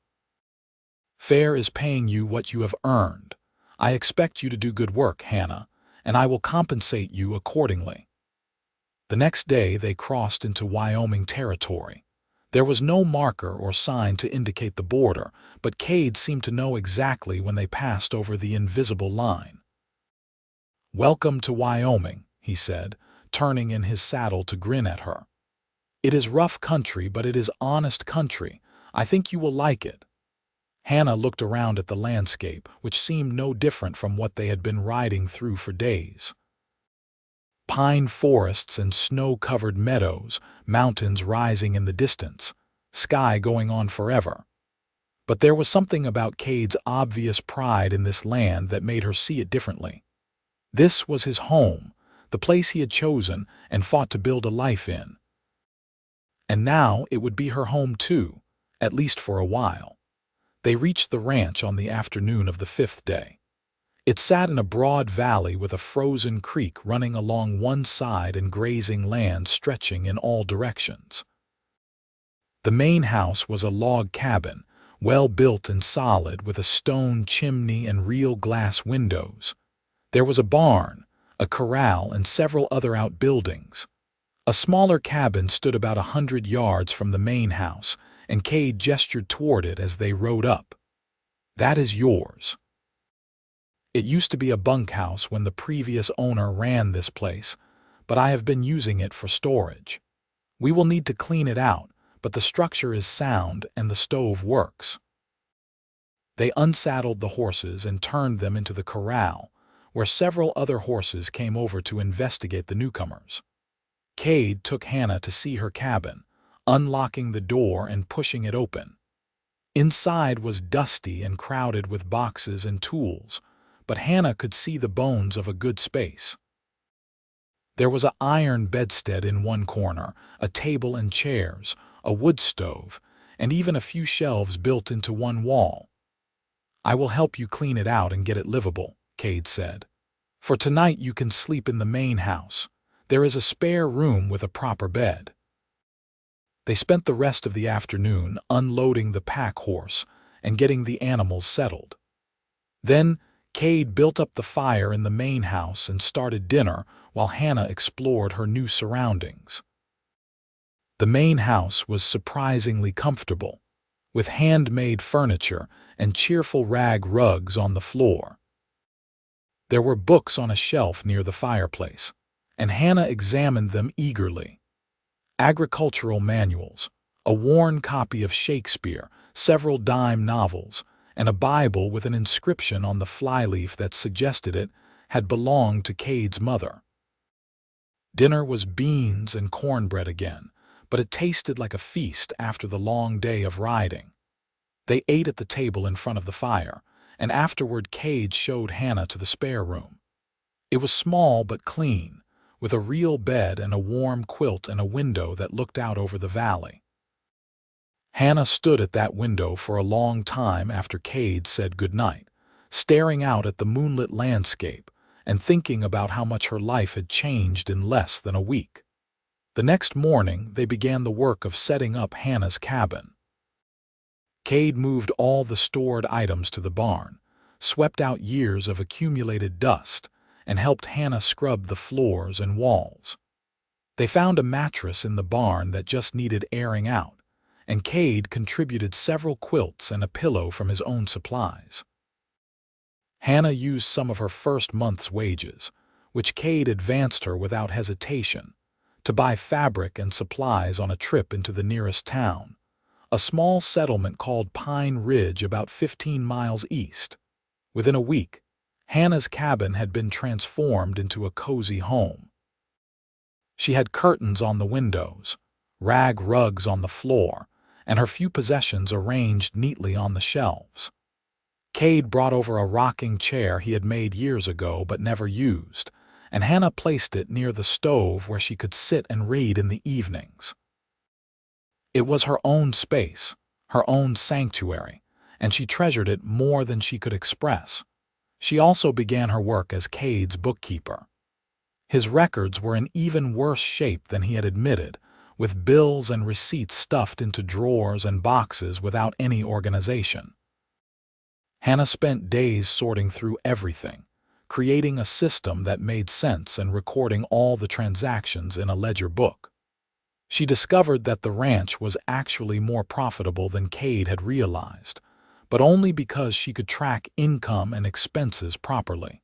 Fair is paying you what you have earned. I expect you to do good work, Hannah, and I will compensate you accordingly." The next day they crossed into Wyoming territory. There was no marker or sign to indicate the border, but Cade seemed to know exactly when they passed over the invisible line. "Welcome to Wyoming," he said, turning in his saddle to grin at her. "It is rough country, but it is honest country. I think you will like it." Hannah looked around at the landscape, which seemed no different from what they had been riding through for days. Pine forests and snow-covered meadows, mountains rising in the distance, sky going on forever. But there was something about Cade's obvious pride in this land that made her see it differently. This was his home, the place he had chosen and fought to build a life in. And now it would be her home too, at least for a while. They reached the ranch on the afternoon of the 5th day. It sat in a broad valley with a frozen creek running along one side and grazing land stretching in all directions. The main house was a log cabin, well built and solid, with a stone chimney and real glass windows. There was a barn, a corral, and several other outbuildings. A smaller cabin stood about 100 yards from the main house, and Cade gestured toward it as they rode up. "That is yours." It used to be a bunkhouse when the previous owner ran this place, but I have been using it for storage. We will need to clean it out, but the structure is sound and the stove works. They unsaddled the horses and turned them into the corral, where several other horses came over to investigate the newcomers. Cade took Hannah to see her cabin, unlocking the door and pushing it open. Inside was dusty and crowded with boxes and tools, but Hannah could see the bones of a good space. There was an iron bedstead in one corner, a table and chairs, a wood stove, and even a few shelves built into one wall. "I will help you clean it out and get it livable," Cade said. "For tonight you can sleep in the main house. There is a spare room with a proper bed." They spent the rest of the afternoon unloading the pack horse and getting the animals settled. Then Cade built up the fire in the main house and started dinner while Hannah explored her new surroundings. The main house was surprisingly comfortable, with handmade furniture and cheerful rag rugs on the floor. There were books on a shelf near the fireplace, and Hannah examined them eagerly. Agricultural manuals, a worn copy of Shakespeare, several dime novels, and a Bible with an inscription on the flyleaf that suggested it had belonged to Cade's mother. Dinner was beans and cornbread again, but it tasted like a feast after the long day of riding. They ate at the table in front of the fire, and afterward Cade showed Hannah to the spare room. It was small but clean, with a real bed and a warm quilt and a window that looked out over the valley. Hannah stood at that window for a long time after Cade said goodnight, staring out at the moonlit landscape and thinking about how much her life had changed in less than a week. The next morning, they began the work of setting up Hannah's cabin. Cade moved all the stored items to the barn, swept out years of accumulated dust, and helped Hannah scrub the floors and walls. They found a mattress in the barn that just needed airing out, and Cade contributed several quilts and a pillow from his own supplies. Hannah used some of her first month's wages, which Cade advanced her without hesitation, to buy fabric and supplies on a trip into the nearest town, a small settlement called Pine Ridge about 15 miles east. Within a week, Hannah's cabin had been transformed into a cozy home. She had curtains on the windows, rag rugs on the floor, and her few possessions arranged neatly on the shelves. Cade brought over a rocking chair he had made years ago but never used, and Hannah placed it near the stove where she could sit and read in the evenings. It was her own space, her own sanctuary, and she treasured it more than she could express. She also began her work as Cade's bookkeeper. His records were in even worse shape than he had admitted, with bills and receipts stuffed into drawers and boxes without any organization. Hannah spent days sorting through everything, creating a system that made sense and recording all the transactions in a ledger book. She discovered that the ranch was actually more profitable than Cade had realized, but only because she could track income and expenses properly.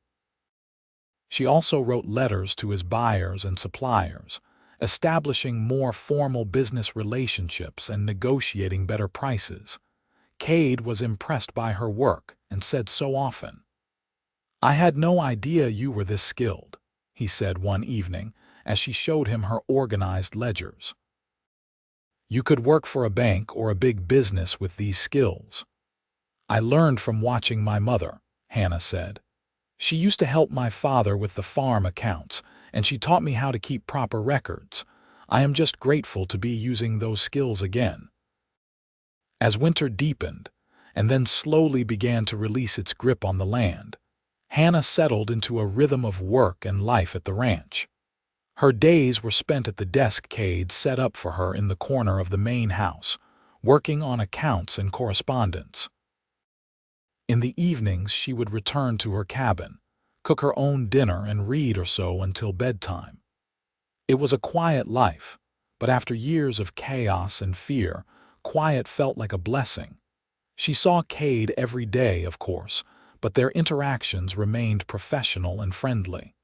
She also wrote letters to his buyers and suppliers, establishing more formal business relationships and negotiating better prices. Cade was impressed by her work and said so often. "I had no idea you were this skilled," he said one evening as she showed him her organized ledgers. "You could work for a bank or a big business with these skills." "I learned from watching my mother," Hannah said. "She used to help my father with the farm accounts, and she taught me how to keep proper records. I am just grateful to be using those skills again." As winter deepened, and then slowly began to release its grip on the land, Hannah settled into a rhythm of work and life at the ranch. Her days were spent at the desk Cade set up for her in the corner of the main house, working on accounts and correspondence. In the evenings, she would return to her cabin, cook her own dinner, and read or so until bedtime. It was a quiet life, but after years of chaos and fear, quiet felt like a blessing. She saw Cade every day, of course, but their interactions remained professional and friendly.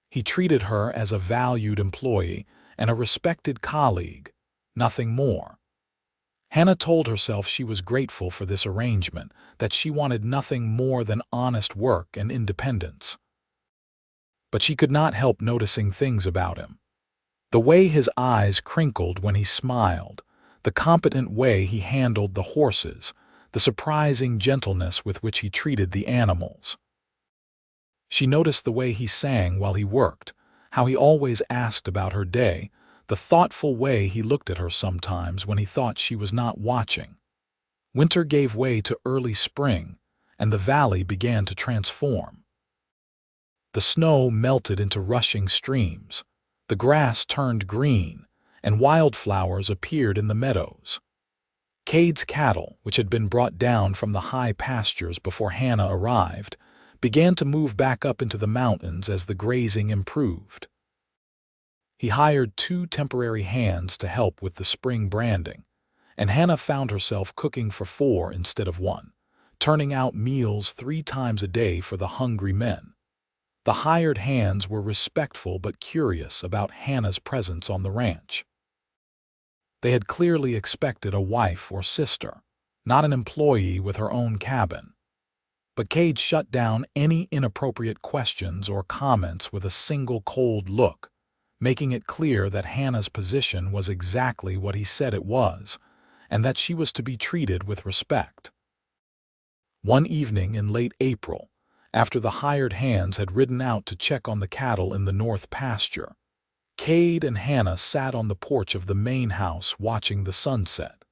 He treated her as a valued employee and a respected colleague, nothing more. Hannah told herself she was grateful for this arrangement, that she wanted nothing more than honest work and independence. But she could not help noticing things about him. The way his eyes crinkled when he smiled, the competent way he handled the horses, the surprising gentleness with which he treated the animals. She noticed the way he sang while he worked, how he always asked about her day, the thoughtful way he looked at her sometimes when he thought she was not watching. Winter gave way to early spring, and the valley began to transform. The snow melted into rushing streams, the grass turned green, and wildflowers appeared in the meadows. Cade's cattle, which had been brought down from the high pastures before Hannah arrived, began to move back up into the mountains as the grazing improved. He hired 2 temporary hands to help with the spring branding, and Hannah found herself cooking for 4 instead of 1, turning out meals 3 times a day for the hungry men. The hired hands were respectful but curious about Hannah's presence on the ranch. They had clearly expected a wife or sister, not an employee with her own cabin. But Cade shut down any inappropriate questions or comments with a single cold look, making it clear that Hannah's position was exactly what he said it was, and that she was to be treated with respect. One evening in late April, after the hired hands had ridden out to check on the cattle in the north pasture, Cade and Hannah sat on the porch of the main house watching the sunset.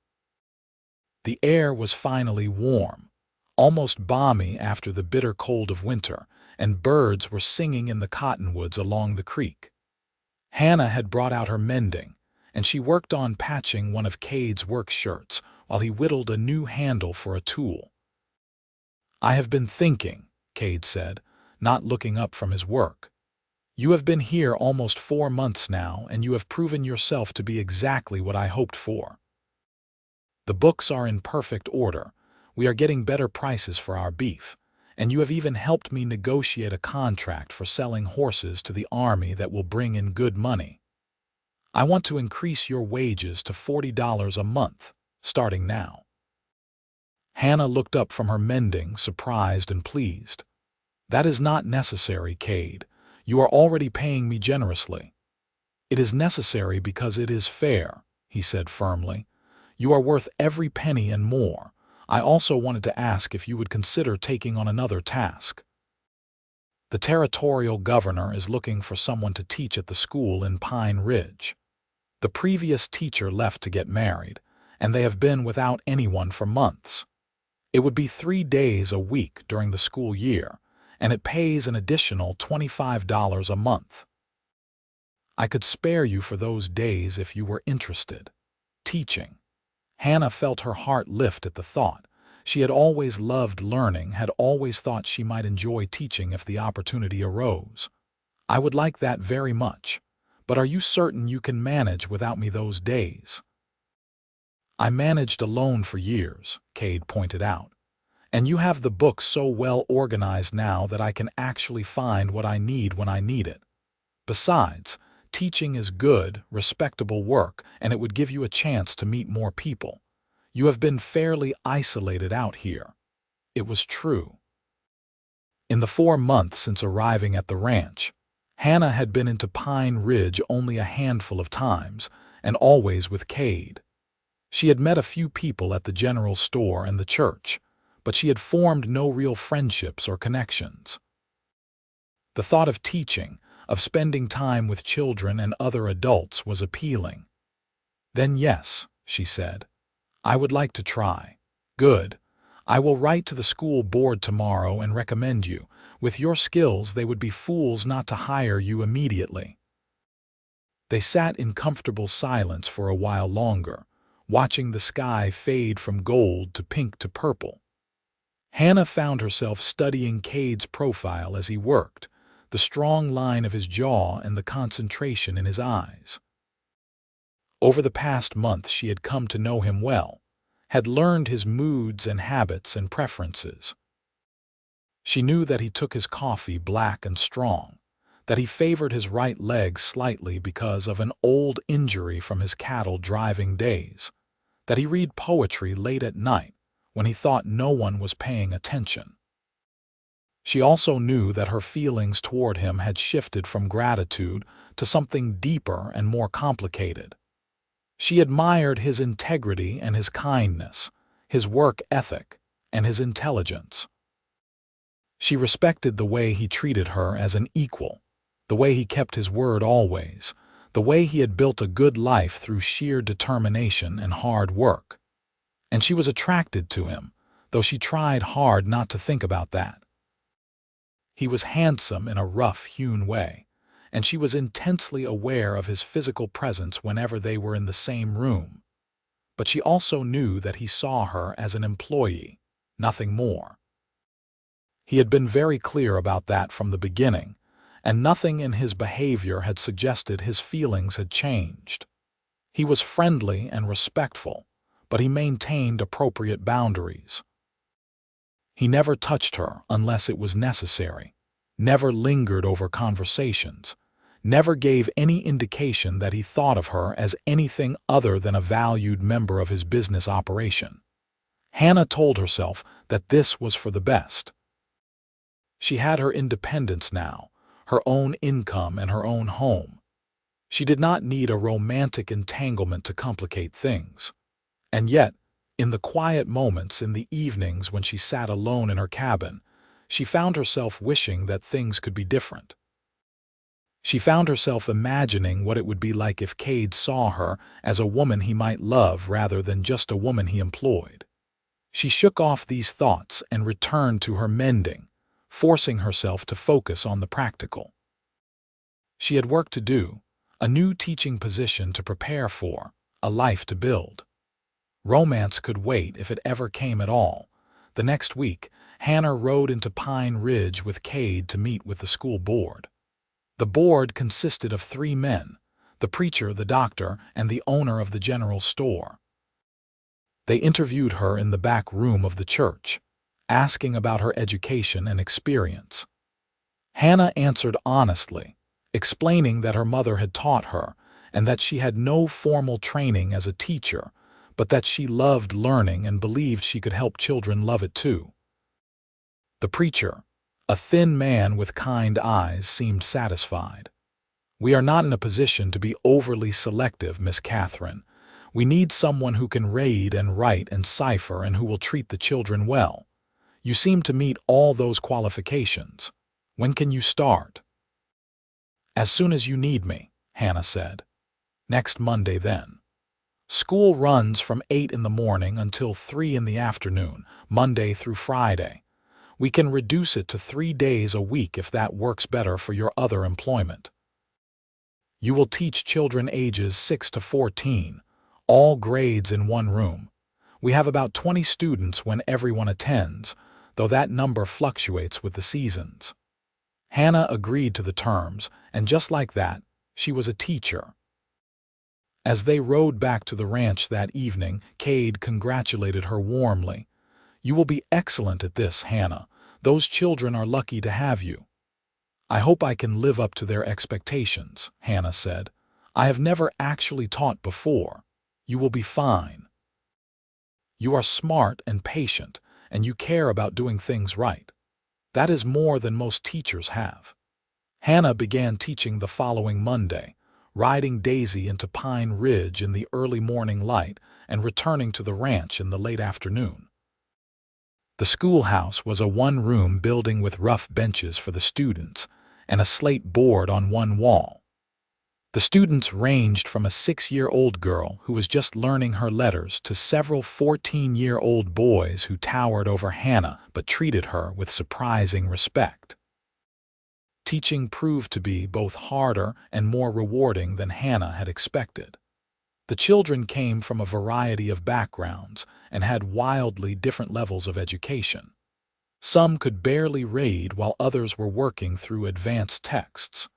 The air was finally warm, almost balmy after the bitter cold of winter, and birds were singing in the cottonwoods along the creek. Hannah had brought out her mending, and she worked on patching one of Cade's work shirts while he whittled a new handle for a tool. "I have been thinking," Cade said, not looking up from his work. "You have been here almost 4 months now, and you have proven yourself to be exactly what I hoped for. The books are in perfect order, we are getting better prices for our beef, and you have even helped me negotiate a contract for selling horses to the army that will bring in good money. I want to increase your wages to $40 a month, starting now." Hannah looked up from her mending, surprised and pleased. "That is not necessary, Cade. You are already paying me generously." "It is necessary because it is fair," he said firmly. "You are worth every penny and more. I also wanted to ask if you would consider taking on another task. The territorial governor is looking for someone to teach at the school in Pine Ridge. The previous teacher left to get married, and they have been without anyone for months. It would be 3 days a week during the school year, and it pays an additional $25 a month. I could spare you for those days if you were interested. Teaching." Hannah felt her heart lift at the thought. She had always loved learning, had always thought she might enjoy teaching if the opportunity arose. "I would like that very much, but are you certain you can manage without me those days?" "I managed alone for years," Cade pointed out, "and you have the book so well organized now that I can actually find what I need when I need it. Besides, teaching is good, respectable work, and it would give you a chance to meet more people. You have been fairly isolated out here." It was true. In the 4 months since arriving at the ranch, Hannah had been into Pine Ridge only a handful of times, and always with Cade. She had met a few people at the general store and the church, but she had formed no real friendships or connections. The thought of teaching, of spending time with children and other adults was appealing. "Then yes," she said, "I would like to try." "Good. I will write to the school board tomorrow and recommend you. With your skills, they would be fools not to hire you immediately." They sat in comfortable silence for a while longer, watching the sky fade from gold to pink to purple. Hannah found herself studying Cade's profile as he worked, the strong line of his jaw and the concentration in his eyes. Over the past month she had come to know him well, had learned his moods and habits and preferences. She knew that he took his coffee black and strong, that he favored his right leg slightly because of an old injury from his cattle driving days, that he read poetry late at night when he thought no one was paying attention. She also knew that her feelings toward him had shifted from gratitude to something deeper and more complicated. She admired his integrity and his kindness, his work ethic, and his intelligence. She respected the way he treated her as an equal, the way he kept his word always, the way he had built a good life through sheer determination and hard work. And she was attracted to him, though she tried hard not to think about that. He was handsome in a rough-hewn way, and she was intensely aware of his physical presence whenever they were in the same room. But she also knew that he saw her as an employee, nothing more. He had been very clear about that from the beginning, and nothing in his behavior had suggested his feelings had changed. He was friendly and respectful, but he maintained appropriate boundaries. He never touched her unless it was necessary, never lingered over conversations, never gave any indication that he thought of her as anything other than a valued member of his business operation. Hannah told herself that this was for the best. She had her independence now, her own income and her own home. She did not need a romantic entanglement to complicate things. And yet, in the quiet moments in the evenings when she sat alone in her cabin, she found herself wishing that things could be different. She found herself imagining what it would be like if Cade saw her as a woman he might love rather than just a woman he employed. She shook off these thoughts and returned to her mending, forcing herself to focus on the practical. She had work to do, a new teaching position to prepare for, a life to build. Romance could wait if it ever came at all. The next week, Hannah rode into Pine Ridge with Cade to meet with the school board. The board consisted of 3 men, the preacher, the doctor, and the owner of the general store. They interviewed her in the back room of the church, asking about her education and experience. Hannah answered honestly, explaining that her mother had taught her and that she had no formal training as a teacher, but that she loved learning and believed she could help children love it too. The preacher, a thin man with kind eyes, seemed satisfied. "We are not in a position to be overly selective, Miss Katherine. We need someone who can read and write and cipher and who will treat the children well. You seem to meet all those qualifications. When can you start?" "As soon as you need me," Hannah said. "Next Monday, then." "School runs from 8 in the morning until 3 in the afternoon, Monday through Friday. We can reduce it to 3 days a week if that works better for your other employment. You will teach children ages 6 to 14, all grades in one room. We have about 20 students when everyone attends, though that number fluctuates with the seasons." Hannah agreed to the terms, and just like that, she was a teacher. As they rode back to the ranch that evening, Cade congratulated her warmly. "You will be excellent at this, Hannah. Those children are lucky to have you." "I hope I can live up to their expectations," Hannah said. "I have never actually taught before. You will be fine. You are smart and patient, and you care about doing things right. That is more than most teachers have." Hannah began teaching the following Monday, riding Daisy into Pine Ridge in the early morning light and returning to the ranch in the late afternoon. The schoolhouse was a one-room building with rough benches for the students and a slate board on one wall. The students ranged from a 6-year-old girl who was just learning her letters to several 14-year-old boys who towered over Hannah but treated her with surprising respect. Teaching proved to be both harder and more rewarding than Hannah had expected. The children came from a variety of backgrounds and had wildly different levels of education. Some could barely read while others were working through advanced texts.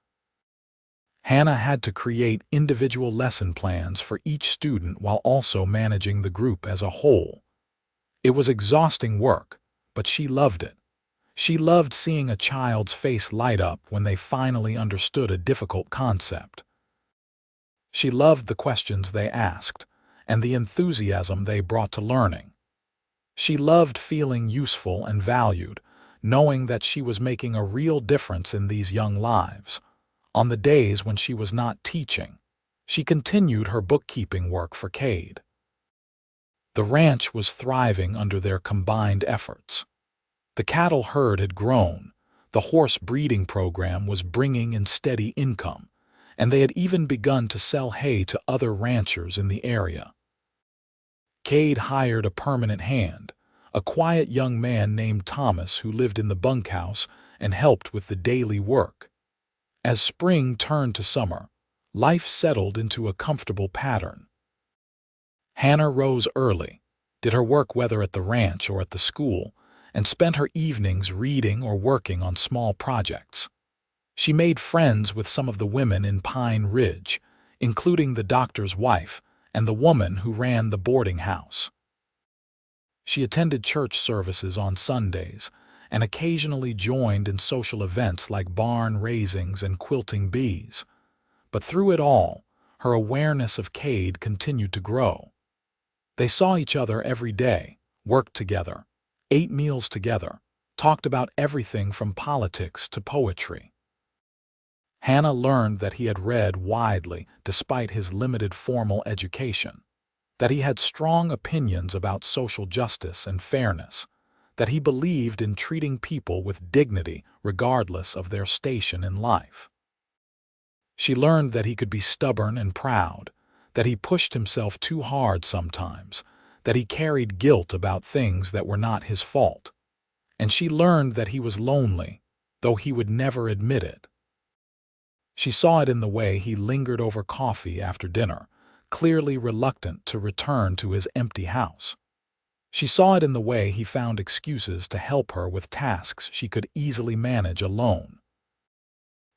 Hannah had to create individual lesson plans for each student while also managing the group as a whole. It was exhausting work, but she loved it. She loved seeing a child's face light up when they finally understood a difficult concept. She loved the questions they asked and the enthusiasm they brought to learning. She loved feeling useful and valued, knowing that she was making a real difference in these young lives. On the days when she was not teaching, she continued her bookkeeping work for Cade. The ranch was thriving under their combined efforts. The cattle herd had grown, the horse breeding program was bringing in steady income, and they had even begun to sell hay to other ranchers in the area. Cade hired a permanent hand, a quiet young man named Thomas who lived in the bunkhouse and helped with the daily work. As spring turned to summer, life settled into a comfortable pattern. Hannah rose early, did her work whether at the ranch or at the school, and spent her evenings reading or working on small projects. She made friends with some of the women in Pine Ridge, including the doctor's wife and the woman who ran the boarding house. She attended church services on Sundays and occasionally joined in social events like barn raisings and quilting bees. But through it all, her awareness of Cade continued to grow. They saw each other every day, worked together, ate meals together, talked about everything from politics to poetry. Hannah learned that he had read widely despite his limited formal education, that he had strong opinions about social justice and fairness, that he believed in treating people with dignity regardless of their station in life. She learned that he could be stubborn and proud, that he pushed himself too hard sometimes, that he carried guilt about things that were not his fault. And she learned that he was lonely, though he would never admit it. She saw it in the way he lingered over coffee after dinner, clearly reluctant to return to his empty house. She saw it in the way he found excuses to help her with tasks she could easily manage alone.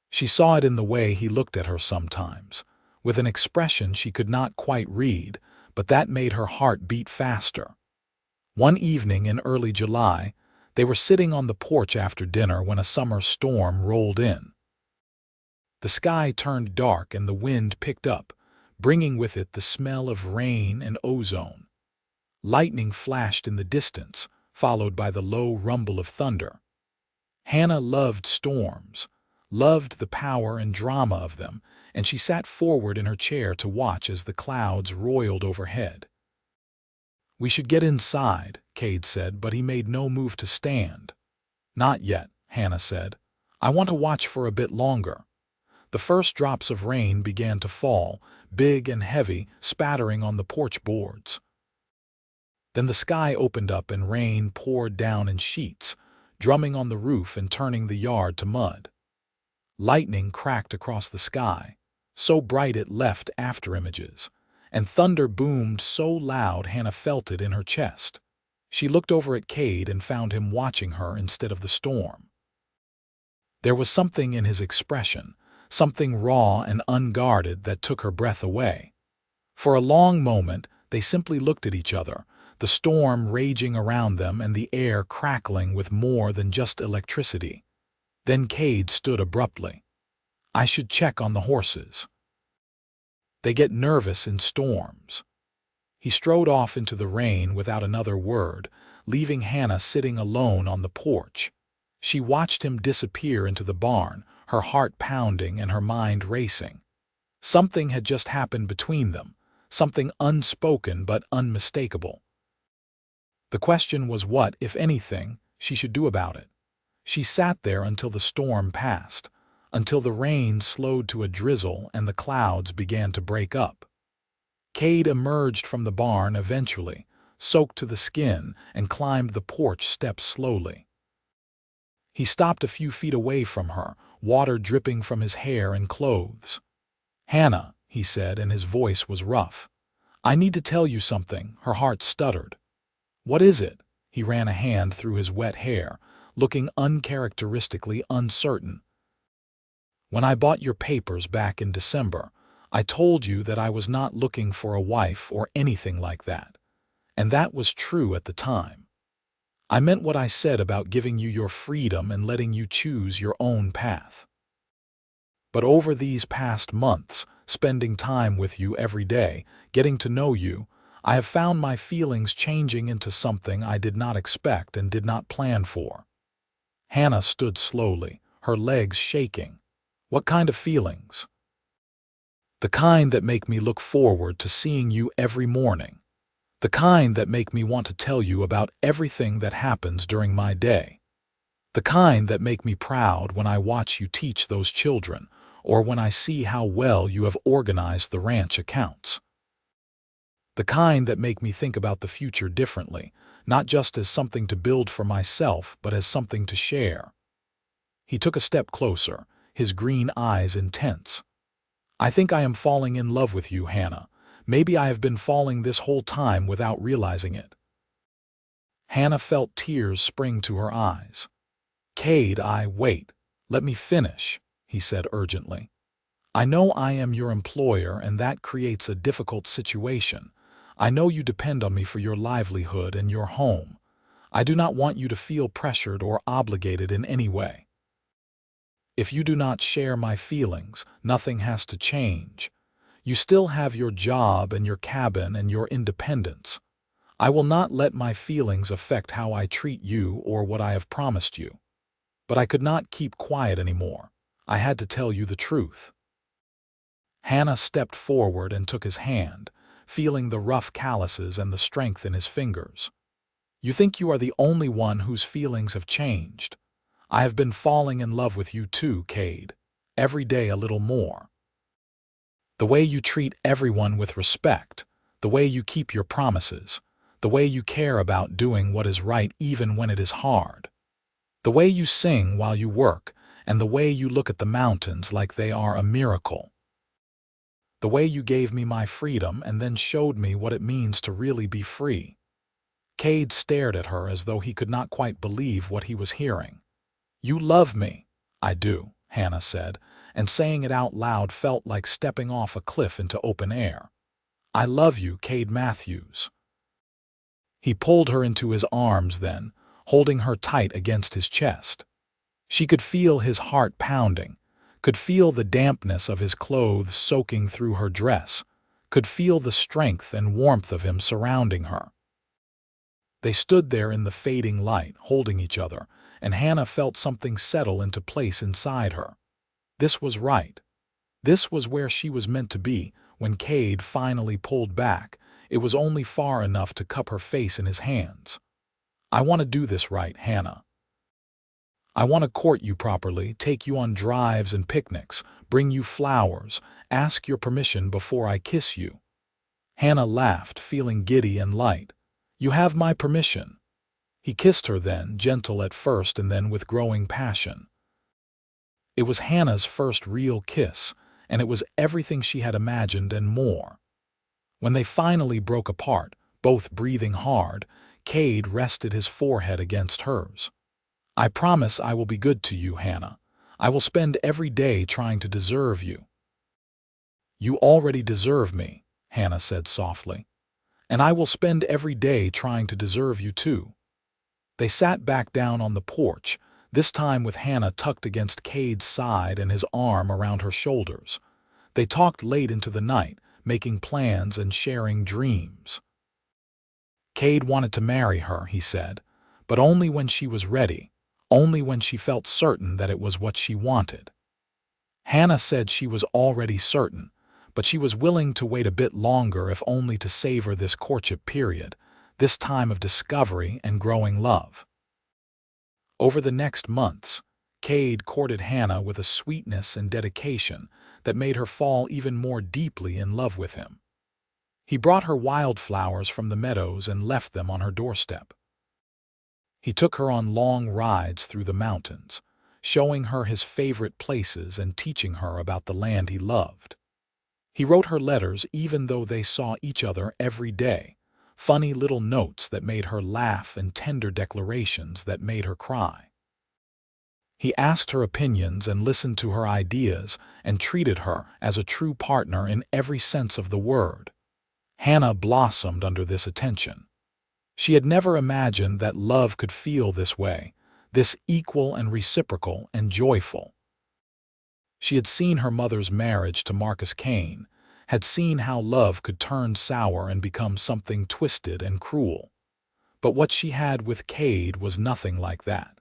She saw it in the way he looked at her sometimes, with an expression she could not quite read, but that made her heart beat faster. One evening in early July, they were sitting on the porch after dinner when a summer storm rolled in. The sky turned dark and the wind picked up, bringing with it the smell of rain and ozone. Lightning flashed in the distance, followed by the low rumble of thunder. Hannah loved storms, loved the power and drama of them, and she sat forward in her chair to watch as the clouds roiled overhead. "We should get inside," Cade said, but he made no move to stand. "Not yet," Hannah said. "I want to watch for a bit longer." The first drops of rain began to fall, big and heavy, spattering on the porch boards. Then the sky opened up and rain poured down in sheets, drumming on the roof and turning the yard to mud. Lightning cracked across the sky, so bright it left afterimages, and thunder boomed so loud Hannah felt it in her chest. She looked over at Cade and found him watching her instead of the storm. There was something in his expression, something raw and unguarded that took her breath away. For a long moment, they simply looked at each other, the storm raging around them and the air crackling with more than just electricity. Then Cade stood abruptly. "I should check on the horses. They get nervous in storms." He strode off into the rain without another word, leaving Hannah sitting alone on the porch. She watched him disappear into the barn, her heart pounding and her mind racing. Something had just happened between them, something unspoken but unmistakable. The question was what, if anything, she should do about it. She sat there until the storm passed, until the rain slowed to a drizzle and the clouds began to break up. Cade emerged from the barn eventually, soaked to the skin, and climbed the porch steps slowly. He stopped a few feet away from her, water dripping from his hair and clothes. "Hannah," he said, and his voice was rough. "I need to tell you something." Her heart stuttered. "What is it?" He ran a hand through his wet hair, looking uncharacteristically uncertain. "When I bought your papers back in December, I told you that I was not looking for a wife or anything like that. And that was true at the time. I meant what I said about giving you your freedom and letting you choose your own path. But over these past months, spending time with you every day, getting to know you, I have found my feelings changing into something I did not expect and did not plan for." Hannah stood slowly, her legs shaking. "What kind of feelings?" "The kind that make me look forward to seeing you every morning. The kind that make me want to tell you about everything that happens during my day. The kind that make me proud when I watch you teach those children, or when I see how well you have organized the ranch accounts. The kind that make me think about the future differently, not just as something to build for myself, but as something to share." He took a step closer, his green eyes intense. "I think I am falling in love with you, Hannah. Maybe I have been falling this whole time without realizing it." Hannah felt tears spring to her eyes. "Cade, wait. Let me finish," he said urgently. "I know I am your employer and that creates a difficult situation. I know you depend on me for your livelihood and your home. I do not want you to feel pressured or obligated in any way. If you do not share my feelings, nothing has to change. You still have your job and your cabin and your independence. I will not let my feelings affect how I treat you or what I have promised you." But I could not keep quiet anymore. I had to tell you the truth. Hannah stepped forward and took his hand, feeling the rough calluses and the strength in his fingers. "You think you are the only one whose feelings have changed. I have been falling in love with you too, Cade. Every day a little more. The way you treat everyone with respect, the way you keep your promises, the way you care about doing what is right even when it is hard. The way you sing while you work, and the way you look at the mountains like they are a miracle. The way you gave me my freedom and then showed me what it means to really be free." Cade stared at her as though he could not quite believe what he was hearing. "You love me." "I do," Hannah said, and saying it out loud felt like stepping off a cliff into open air. "I love you, Cade Matthews." He pulled her into his arms then, holding her tight against his chest. She could feel his heart pounding, could feel the dampness of his clothes soaking through her dress, could feel the strength and warmth of him surrounding her. They stood there in the fading light, holding each other, and Hannah felt something settle into place inside her. This was right. This was where she was meant to be. When Cade finally pulled back, it was only far enough to cup her face in his hands. "I want to do this right, Hannah. I want to court you properly, take you on drives and picnics, bring you flowers, ask your permission before I kiss you." Hannah laughed, feeling giddy and light. "You have my permission." He kissed her then, gentle at first and then with growing passion. It was Hannah's first real kiss, and it was everything she had imagined and more. When they finally broke apart, both breathing hard, Cade rested his forehead against hers. "I promise I will be good to you, Hannah. I will spend every day trying to deserve you." "You already deserve me," Hannah said softly. "And I will spend every day trying to deserve you too." They sat back down on the porch, this time with Hannah tucked against Cade's side and his arm around her shoulders. They talked late into the night, making plans and sharing dreams. Cade wanted to marry her, he said, but only when she was ready, only when she felt certain that it was what she wanted. Hannah said she was already certain, but she was willing to wait a bit longer if only to savor this courtship period, this time of discovery and growing love. Over the next months, Cade courted Hannah with a sweetness and dedication that made her fall even more deeply in love with him. He brought her wildflowers from the meadows and left them on her doorstep. He took her on long rides through the mountains, showing her his favorite places and teaching her about the land he loved. He wrote her letters even though they saw each other every day, funny little notes that made her laugh and tender declarations that made her cry. He asked her opinions and listened to her ideas and treated her as a true partner in every sense of the word. Hannah blossomed under this attention. She had never imagined that love could feel this way, this equal and reciprocal and joyful. She had seen her mother's marriage to Marcus Kane, had seen how love could turn sour and become something twisted and cruel. But what she had with Cade was nothing like that.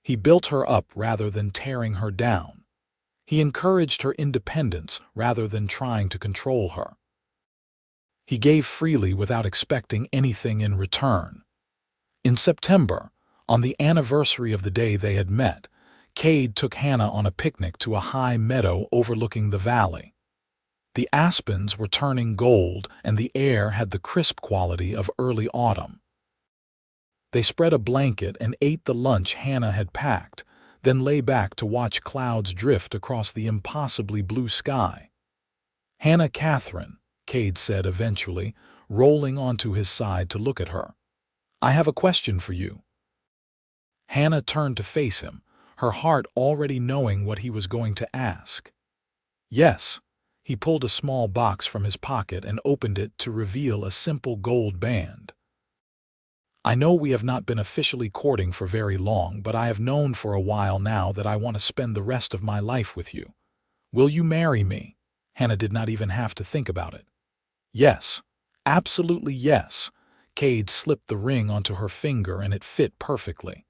He built her up rather than tearing her down. He encouraged her independence rather than trying to control her. He gave freely without expecting anything in return. In September, on the anniversary of the day they had met, Cade took Hannah on a picnic to a high meadow overlooking the valley. The aspens were turning gold and the air had the crisp quality of early autumn. They spread a blanket and ate the lunch Hannah had packed, then lay back to watch clouds drift across the impossibly blue sky. "Hannah Katherine," Cade said eventually, rolling onto his side to look at her. "I have a question for you." Hannah turned to face him, her heart already knowing what he was going to ask. "Yes." He pulled a small box from his pocket and opened it to reveal a simple gold band. "I know we have not been officially courting for very long, but I have known for a while now that I want to spend the rest of my life with you. Will you marry me?" Hannah did not even have to think about it. "Yes, absolutely yes." Cade slipped the ring onto her finger and it fit perfectly.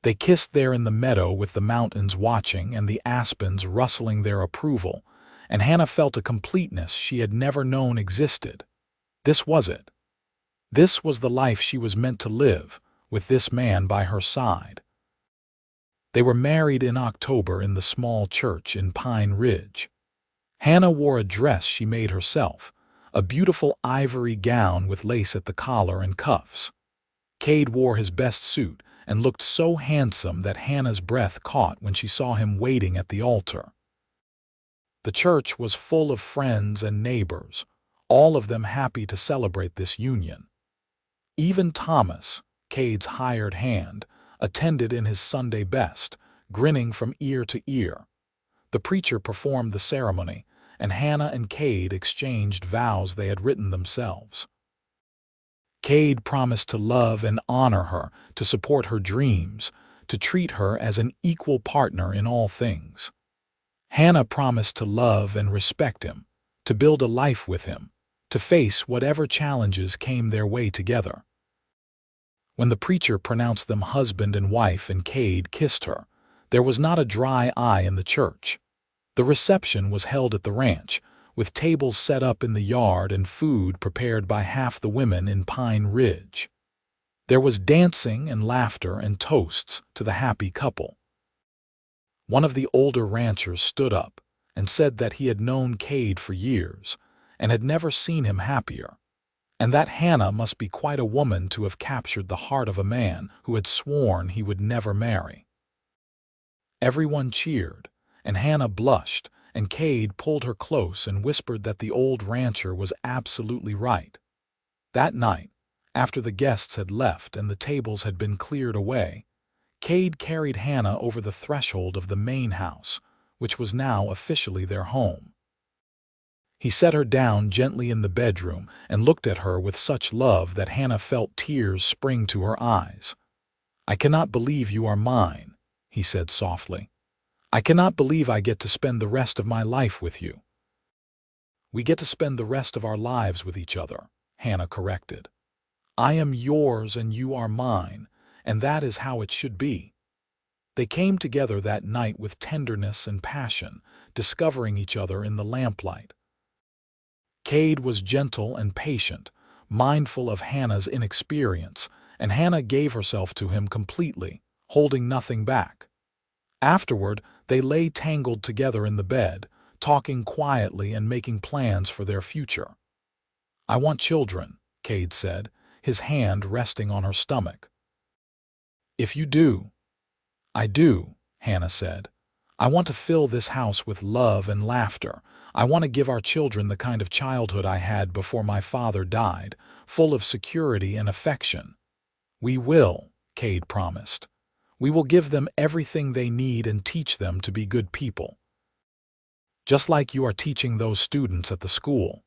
They kissed there in the meadow with the mountains watching and the aspens rustling their approval, and Hannah felt a completeness she had never known existed. This was it. This was the life she was meant to live, with this man by her side. They were married in October in the small church in Pine Ridge. Hannah wore a dress she made herself, a beautiful ivory gown with lace at the collar and cuffs. Cade wore his best suit and looked so handsome that Hannah's breath caught when she saw him waiting at the altar. The church was full of friends and neighbors, all of them happy to celebrate this union. Even Thomas, Cade's hired hand, attended in his Sunday best, grinning from ear to ear. The preacher performed the ceremony, and Hannah and Cade exchanged vows they had written themselves. Cade promised to love and honor her, to support her dreams, to treat her as an equal partner in all things. Hannah promised to love and respect him, to build a life with him, to face whatever challenges came their way together. When the preacher pronounced them husband and wife and Cade kissed her, there was not a dry eye in the church. The reception was held at the ranch, with tables set up in the yard and food prepared by half the women in Pine Ridge. There was dancing and laughter and toasts to the happy couple. One of the older ranchers stood up and said that he had known Cade for years and had never seen him happier, and that Hannah must be quite a woman to have captured the heart of a man who had sworn he would never marry. Everyone cheered, and Hannah blushed, and Cade pulled her close and whispered that the old rancher was absolutely right. That night, after the guests had left and the tables had been cleared away, Cade carried Hannah over the threshold of the main house, which was now officially their home. He set her down gently in the bedroom and looked at her with such love that Hannah felt tears spring to her eyes. "I cannot believe you are mine," he said softly. "I cannot believe I get to spend the rest of my life with you." "We get to spend the rest of our lives with each other," Hannah corrected. "I am yours and you are mine, and that is how it should be." They came together that night with tenderness and passion, discovering each other in the lamplight. Cade was gentle and patient, mindful of Hannah's inexperience, and Hannah gave herself to him completely, holding nothing back. Afterward, they lay tangled together in the bed, talking quietly and making plans for their future. "I want children," Cade said, his hand resting on her stomach. "If you do." "I do," Hannah said. "I want to fill this house with love and laughter. I want to give our children the kind of childhood I had before my father died, full of security and affection." "We will," Cade promised. "We will give them everything they need and teach them to be good people. Just like you are teaching those students at the school."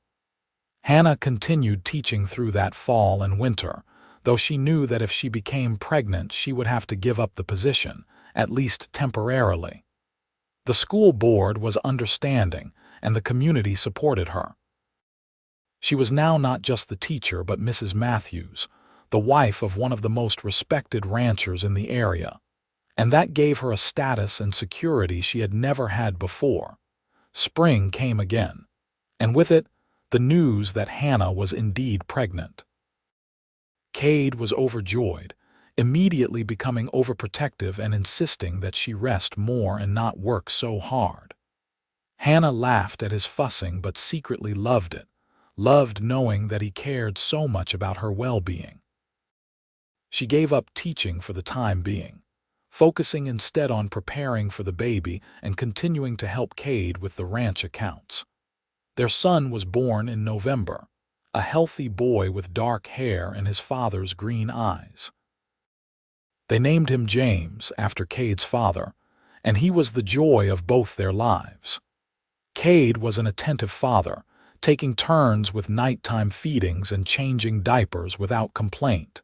Hannah continued teaching through that fall and winter, though she knew that if she became pregnant she would have to give up the position, at least temporarily. The school board was understanding, and the community supported her. She was now not just the teacher but Mrs. Matthews, the wife of one of the most respected ranchers in the area, and that gave her a status and security she had never had before. Spring came again, and with it, the news that Hannah was indeed pregnant. Cade was overjoyed, immediately becoming overprotective and insisting that she rest more and not work so hard. Hannah laughed at his fussing but secretly loved it, loved knowing that he cared so much about her well-being. She gave up teaching for the time being, focusing instead on preparing for the baby and continuing to help Cade with the ranch accounts. Their son was born in November, a healthy boy with dark hair and his father's green eyes. They named him James after Cade's father, and he was the joy of both their lives. Cade was an attentive father, taking turns with nighttime feedings and changing diapers without complaint.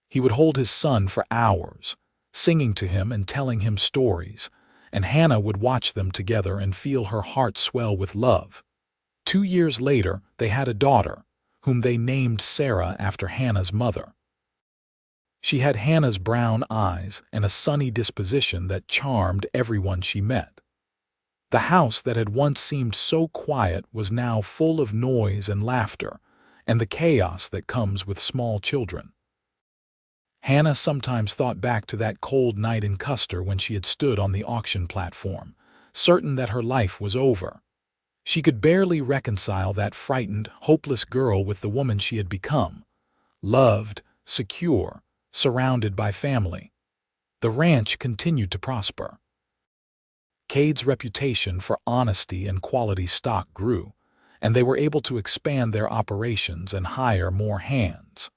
He would hold his son for hours, singing to him and telling him stories, and Hannah would watch them together and feel her heart swell with love. 2 years later, they had a daughter, whom they named Sarah after Hannah's mother. She had Hannah's brown eyes and a sunny disposition that charmed everyone she met. The house that had once seemed so quiet was now full of noise and laughter, and the chaos that comes with small children. Hannah sometimes thought back to that cold night in Custer when she had stood on the auction platform, certain that her life was over. She could barely reconcile that frightened, hopeless girl with the woman she had become, loved, secure, surrounded by family. The ranch continued to prosper. Cade's reputation for honesty and quality stock grew, and they were able to expand their operations and hire more hands.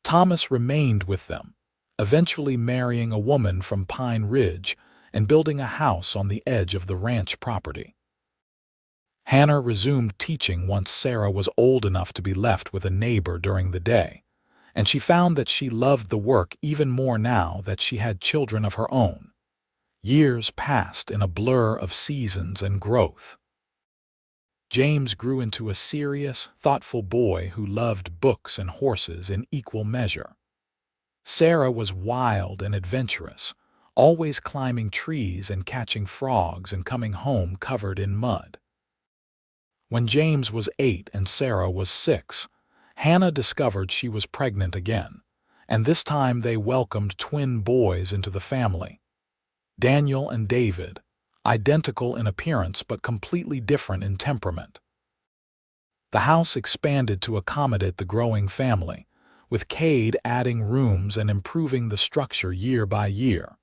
Thomas remained with them, eventually marrying a woman from Pine Ridge and building a house on the edge of the ranch property. Hannah resumed teaching once Sarah was old enough to be left with a neighbor during the day, and she found that she loved the work even more now that she had children of her own. Years passed in a blur of seasons and growth. James grew into a serious, thoughtful boy who loved books and horses in equal measure. Sarah was wild and adventurous, always climbing trees and catching frogs and coming home covered in mud. When James was 8 and Sarah was 6, Hannah discovered she was pregnant again, and this time they welcomed twin boys into the family. Daniel and David, identical in appearance but completely different in temperament. The house expanded to accommodate the growing family, with Cade adding rooms and improving the structure year by year.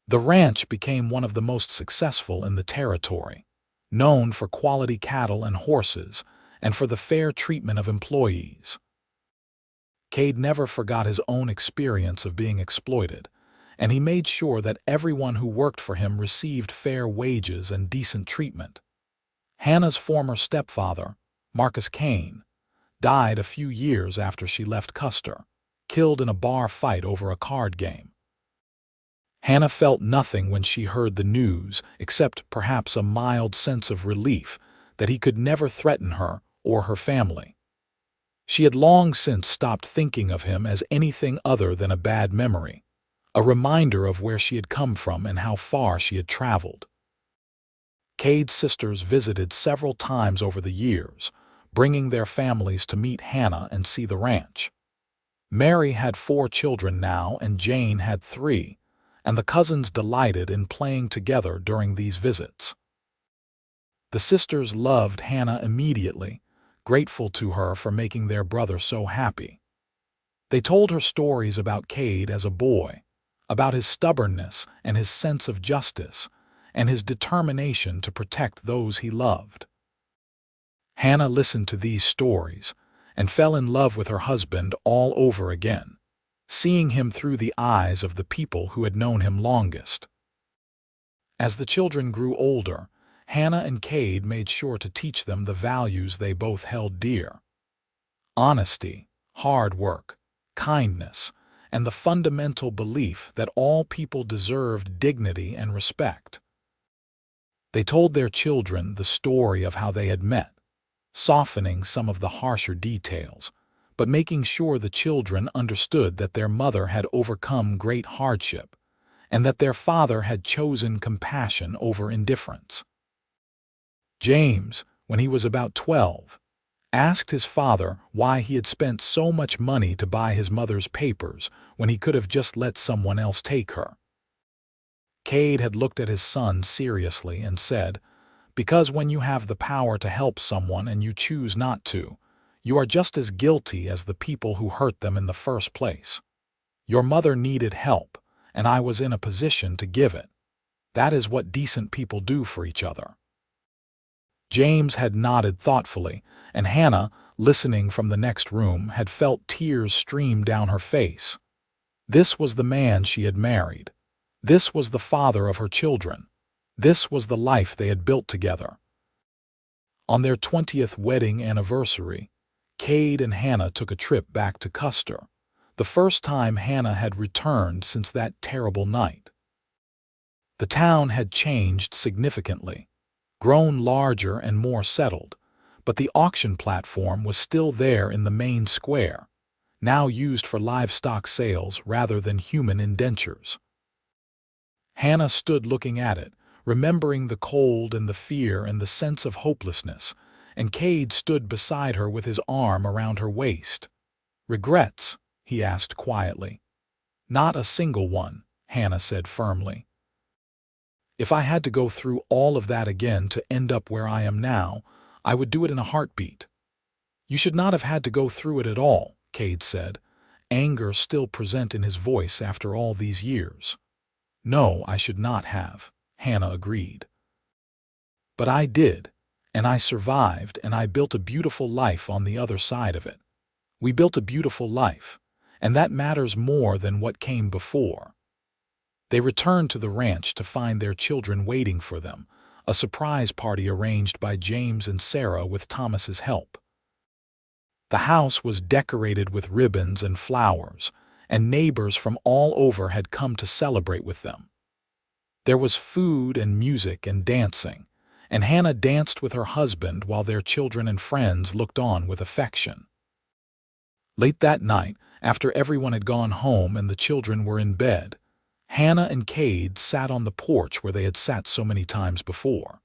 The ranch became one of the most successful in the territory, known for quality cattle and horses and for the fair treatment of employees. Cade never forgot his own experience of being exploited, and he made sure that everyone who worked for him received fair wages and decent treatment. Hannah's former stepfather, Marcus Kane, died a few years after she left Custer, killed in a bar fight over a card game. Hannah felt nothing when she heard the news except perhaps a mild sense of relief that he could never threaten her or her family. She had long since stopped thinking of him as anything other than a bad memory, a reminder of where she had come from and how far she had traveled. Cade's sisters visited several times over the years, bringing their families to meet Hannah and see the ranch. Mary had 4 children now and Jane had 3, and the cousins delighted in playing together during these visits. The sisters loved Hannah immediately, grateful to her for making their brother so happy. They told her stories about Cade as a boy, about his stubbornness and his sense of justice, and his determination to protect those he loved. Hannah listened to these stories and fell in love with her husband all over again, seeing him through the eyes of the people who had known him longest. As the children grew older, Hannah and Cade made sure to teach them the values they both held dear: honesty, hard work, kindness, and the fundamental belief that all people deserved dignity and respect. They told their children the story of how they had met, softening some of the harsher details, but making sure the children understood that their mother had overcome great hardship and that their father had chosen compassion over indifference. James, when he was about 12, asked his father why he had spent so much money to buy his mother's papers when he could have just let someone else take her. Cade had looked at his son seriously and said, "Because when you have the power to help someone and you choose not to, you are just as guilty as the people who hurt them in the first place. Your mother needed help, and I was in a position to give it. That is what decent people do for each other." James had nodded thoughtfully, and Hannah, listening from the next room, had felt tears stream down her face. This was the man she had married. This was the father of her children. This was the life they had built together. On their 20th wedding anniversary, Cade and Hannah took a trip back to Custer, the first time Hannah had returned since that terrible night. The town had changed significantly, grown larger and more settled, but the auction platform was still there in the main square, now used for livestock sales rather than human indentures. Hannah stood looking at it, remembering the cold and the fear and the sense of hopelessness, and Cade stood beside her with his arm around her waist. "Regrets?" he asked quietly. "Not a single one," Hannah said firmly. "If I had to go through all of that again to end up where I am now, I would do it in a heartbeat." "You should not have had to go through it at all," Cade said, anger still present in his voice after all these years. "No, I should not have," Hannah agreed. "But I did, and I survived, and I built a beautiful life on the other side of it. We built a beautiful life, and that matters more than what came before." They returned to the ranch to find their children waiting for them, a surprise party arranged by James and Sarah with Thomas's help. The house was decorated with ribbons and flowers, and neighbors from all over had come to celebrate with them. There was food and music and dancing, and Hannah danced with her husband while their children and friends looked on with affection. Late that night, after everyone had gone home and the children were in bed, Hannah and Cade sat on the porch where they had sat so many times before.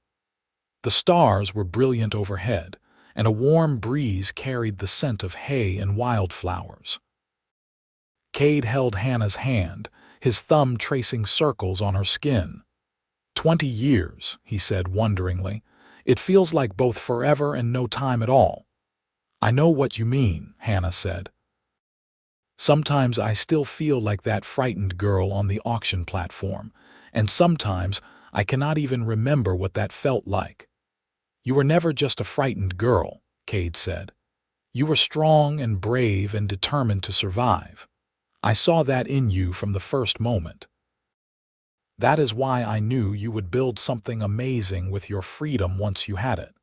The stars were brilliant overhead, and a warm breeze carried the scent of hay and wildflowers. Cade held Hannah's hand, his thumb tracing circles on her skin. 20 years, he said wonderingly. "It feels like both forever and no time at all." "I know what you mean," Hannah said. "Sometimes I still feel like that frightened girl on the auction platform, and sometimes I cannot even remember what that felt like." "You were never just a frightened girl," Cade said. "You were strong and brave and determined to survive. I saw that in you from the first moment. That is why I knew you would build something amazing with your freedom once you had it."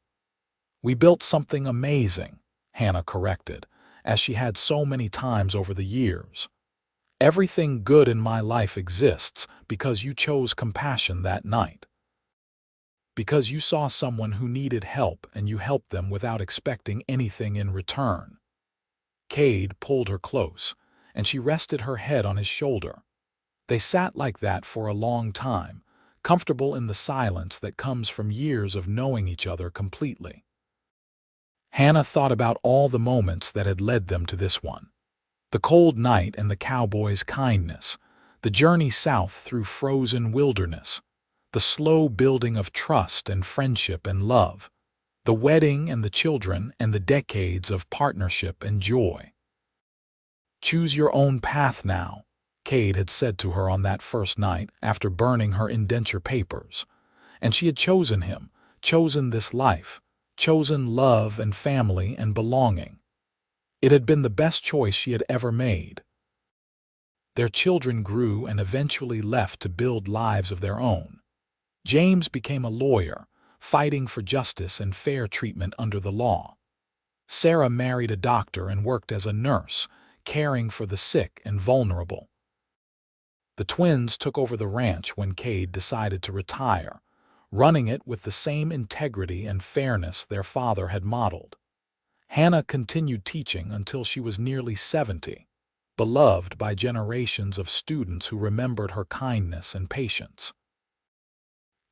"We built something amazing," Hannah corrected, as she had so many times over the years. "Everything good in my life exists because you chose compassion that night. Because you saw someone who needed help and you helped them without expecting anything in return." Cade pulled her close, and she rested her head on his shoulder. They sat like that for a long time, comfortable in the silence that comes from years of knowing each other completely. Hannah thought about all the moments that had led them to this one. The cold night and the cowboy's kindness, the journey south through frozen wilderness, the slow building of trust and friendship and love, the wedding and the children and the decades of partnership and joy. "Choose your own path now," Cade had said to her on that first night after burning her indenture papers. And she had chosen him, chosen this life, chosen love and family and belonging. It had been the best choice she had ever made. Their children grew and eventually left to build lives of their own. James became a lawyer, fighting for justice and fair treatment under the law. Sarah married a doctor and worked as a nurse, caring for the sick and vulnerable. The twins took over the ranch when Cade decided to retire, running it with the same integrity and fairness their father had modeled. Hannah continued teaching until she was nearly 70, beloved by generations of students who remembered her kindness and patience.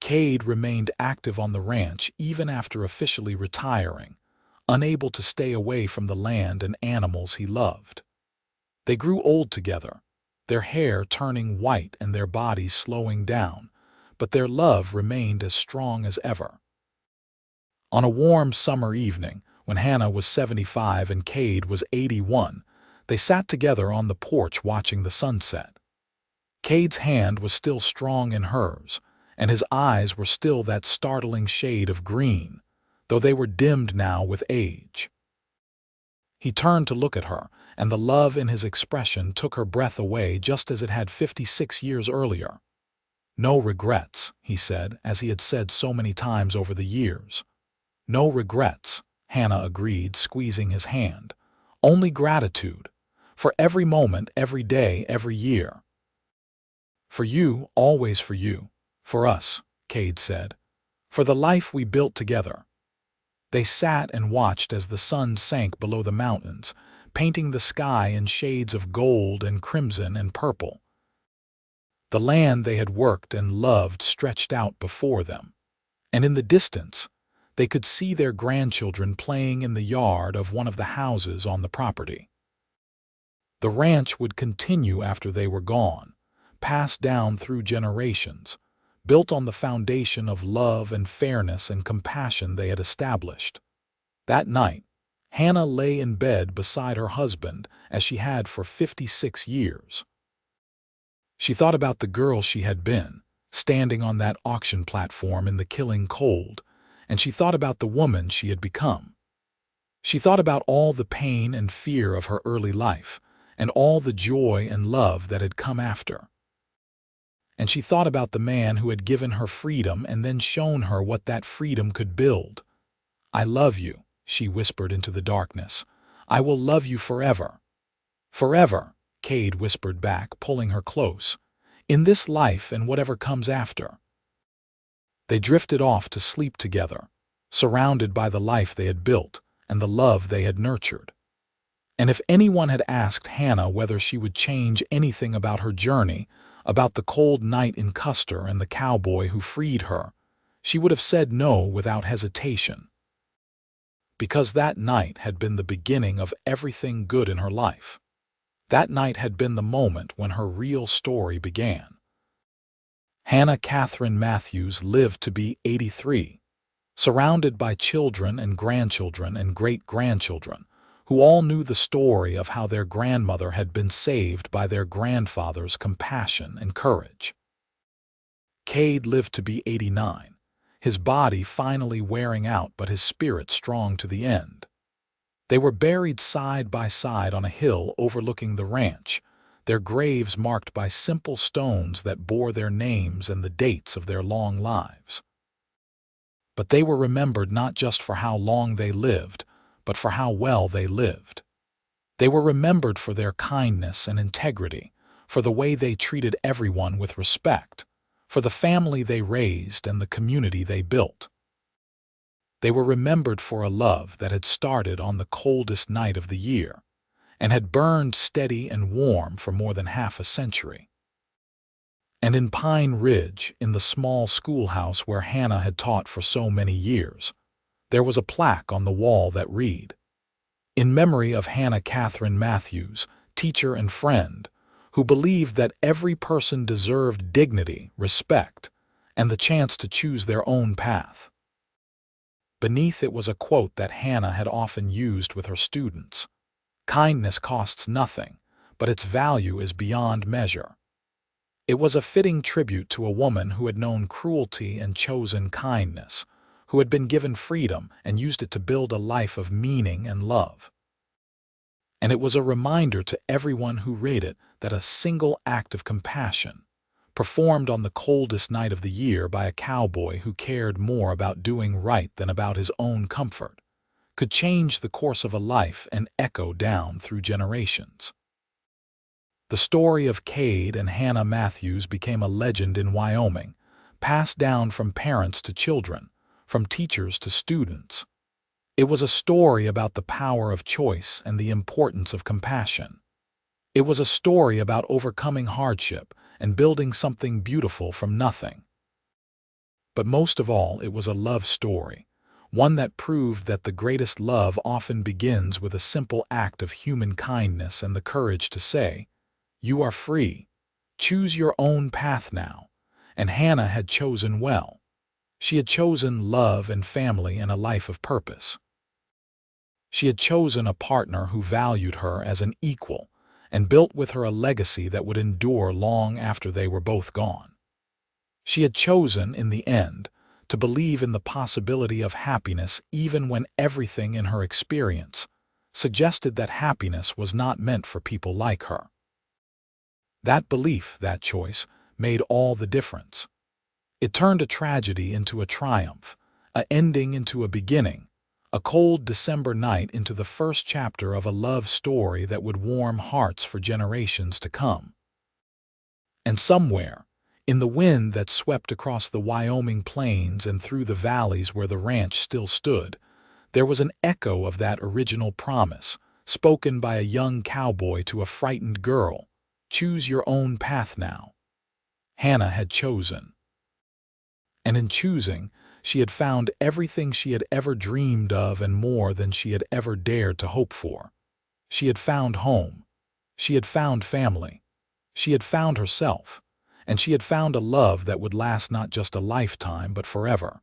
Cade remained active on the ranch even after officially retiring, unable to stay away from the land and animals he loved. They grew old together, their hair turning white and their bodies slowing down, but their love remained as strong as ever. On a warm summer evening, when Hannah was 75 and Cade was 81, they sat together on the porch watching the sunset. Cade's hand was still strong in hers, and his eyes were still that startling shade of green, though they were dimmed now with age. He turned to look at her, and the love in his expression took her breath away just as it had 56 years earlier. "No regrets," he said, as he had said so many times over the years. "No regrets," Hannah agreed, squeezing his hand. "Only gratitude. For every moment, every day, every year." "For you, always for you. For us," Cade said. "For the life we built together." They sat and watched as the sun sank below the mountains, painting the sky in shades of gold and crimson and purple. The land they had worked and loved stretched out before them, and in the distance, they could see their grandchildren playing in the yard of one of the houses on the property. The ranch would continue after they were gone, passed down through generations, built on the foundation of love and fairness and compassion they had established. That night, Hannah lay in bed beside her husband as she had for 56 years. She thought about the girl she had been, standing on that auction platform in the killing cold, and she thought about the woman she had become. She thought about all the pain and fear of her early life, and all the joy and love that had come after. And she thought about the man who had given her freedom and then shown her what that freedom could build. "I love you," she whispered into the darkness. "I will love you forever." "Forever," Cade whispered back, pulling her close. "In this life and whatever comes after." They drifted off to sleep together, surrounded by the life they had built and the love they had nurtured. And if anyone had asked Hannah whether she would change anything about her journey, about the cold night in Custer and the cowboy who freed her, she would have said no without hesitation. Because that night had been the beginning of everything good in her life. That night had been the moment when her real story began. Hannah Katherine Matthews lived to be 83, surrounded by children and grandchildren and great-grandchildren, who all knew the story of how their grandmother had been saved by their grandfather's compassion and courage. Cade lived to be 89, his body finally wearing out but his spirit strong to the end. They were buried side by side on a hill overlooking the ranch, their graves marked by simple stones that bore their names and the dates of their long lives. But they were remembered not just for how long they lived, but for how well they lived. They were remembered for their kindness and integrity, for the way they treated everyone with respect, for the family they raised and the community they built. They were remembered for a love that had started on the coldest night of the year and had burned steady and warm for more than half a century. And in Pine Ridge, in the small schoolhouse where Hannah had taught for so many years, There was a plaque on the wall that read, "In memory of Hannah Katherine Matthews, teacher and friend, who believed that every person deserved dignity, respect, and the chance to choose their own path." Beneath it was a quote that Hannah had often used with her students. "Kindness costs nothing, but its value is beyond measure." It was a fitting tribute to a woman who had known cruelty and chosen kindness, who had been given freedom and used it to build a life of meaning and love. And it was a reminder to everyone who read it that a single act of compassion, performed on the coldest night of the year by a cowboy who cared more about doing right than about his own comfort, could change the course of a life and echo down through generations. The story of Cade and Hannah Matthews became a legend in Wyoming, passed down from parents to children, from teachers to students. It was a story about the power of choice and the importance of compassion. It was a story about overcoming hardship and building something beautiful from nothing. But most of all, it was a love story, one that proved that the greatest love often begins with a simple act of human kindness and the courage to say, "You are free. Choose your own path now." And Hannah had chosen well. She had chosen love and family and a life of purpose. She had chosen a partner who valued her as an equal and built with her a legacy that would endure long after they were both gone. She had chosen, in the end, to believe in the possibility of happiness even when everything in her experience suggested that happiness was not meant for people like her. That belief, that choice, made all the difference. It turned a tragedy into a triumph, an ending into a beginning, a cold December night into the first chapter of a love story that would warm hearts for generations to come. And somewhere, in the wind that swept across the Wyoming plains and through the valleys where the ranch still stood, there was an echo of that original promise, spoken by a young cowboy to a frightened girl. "Choose your own path now." Hannah had chosen. And in choosing, she had found everything she had ever dreamed of and more than she had ever dared to hope for. She had found home. She had found family. She had found herself. And she had found a love that would last not just a lifetime but forever.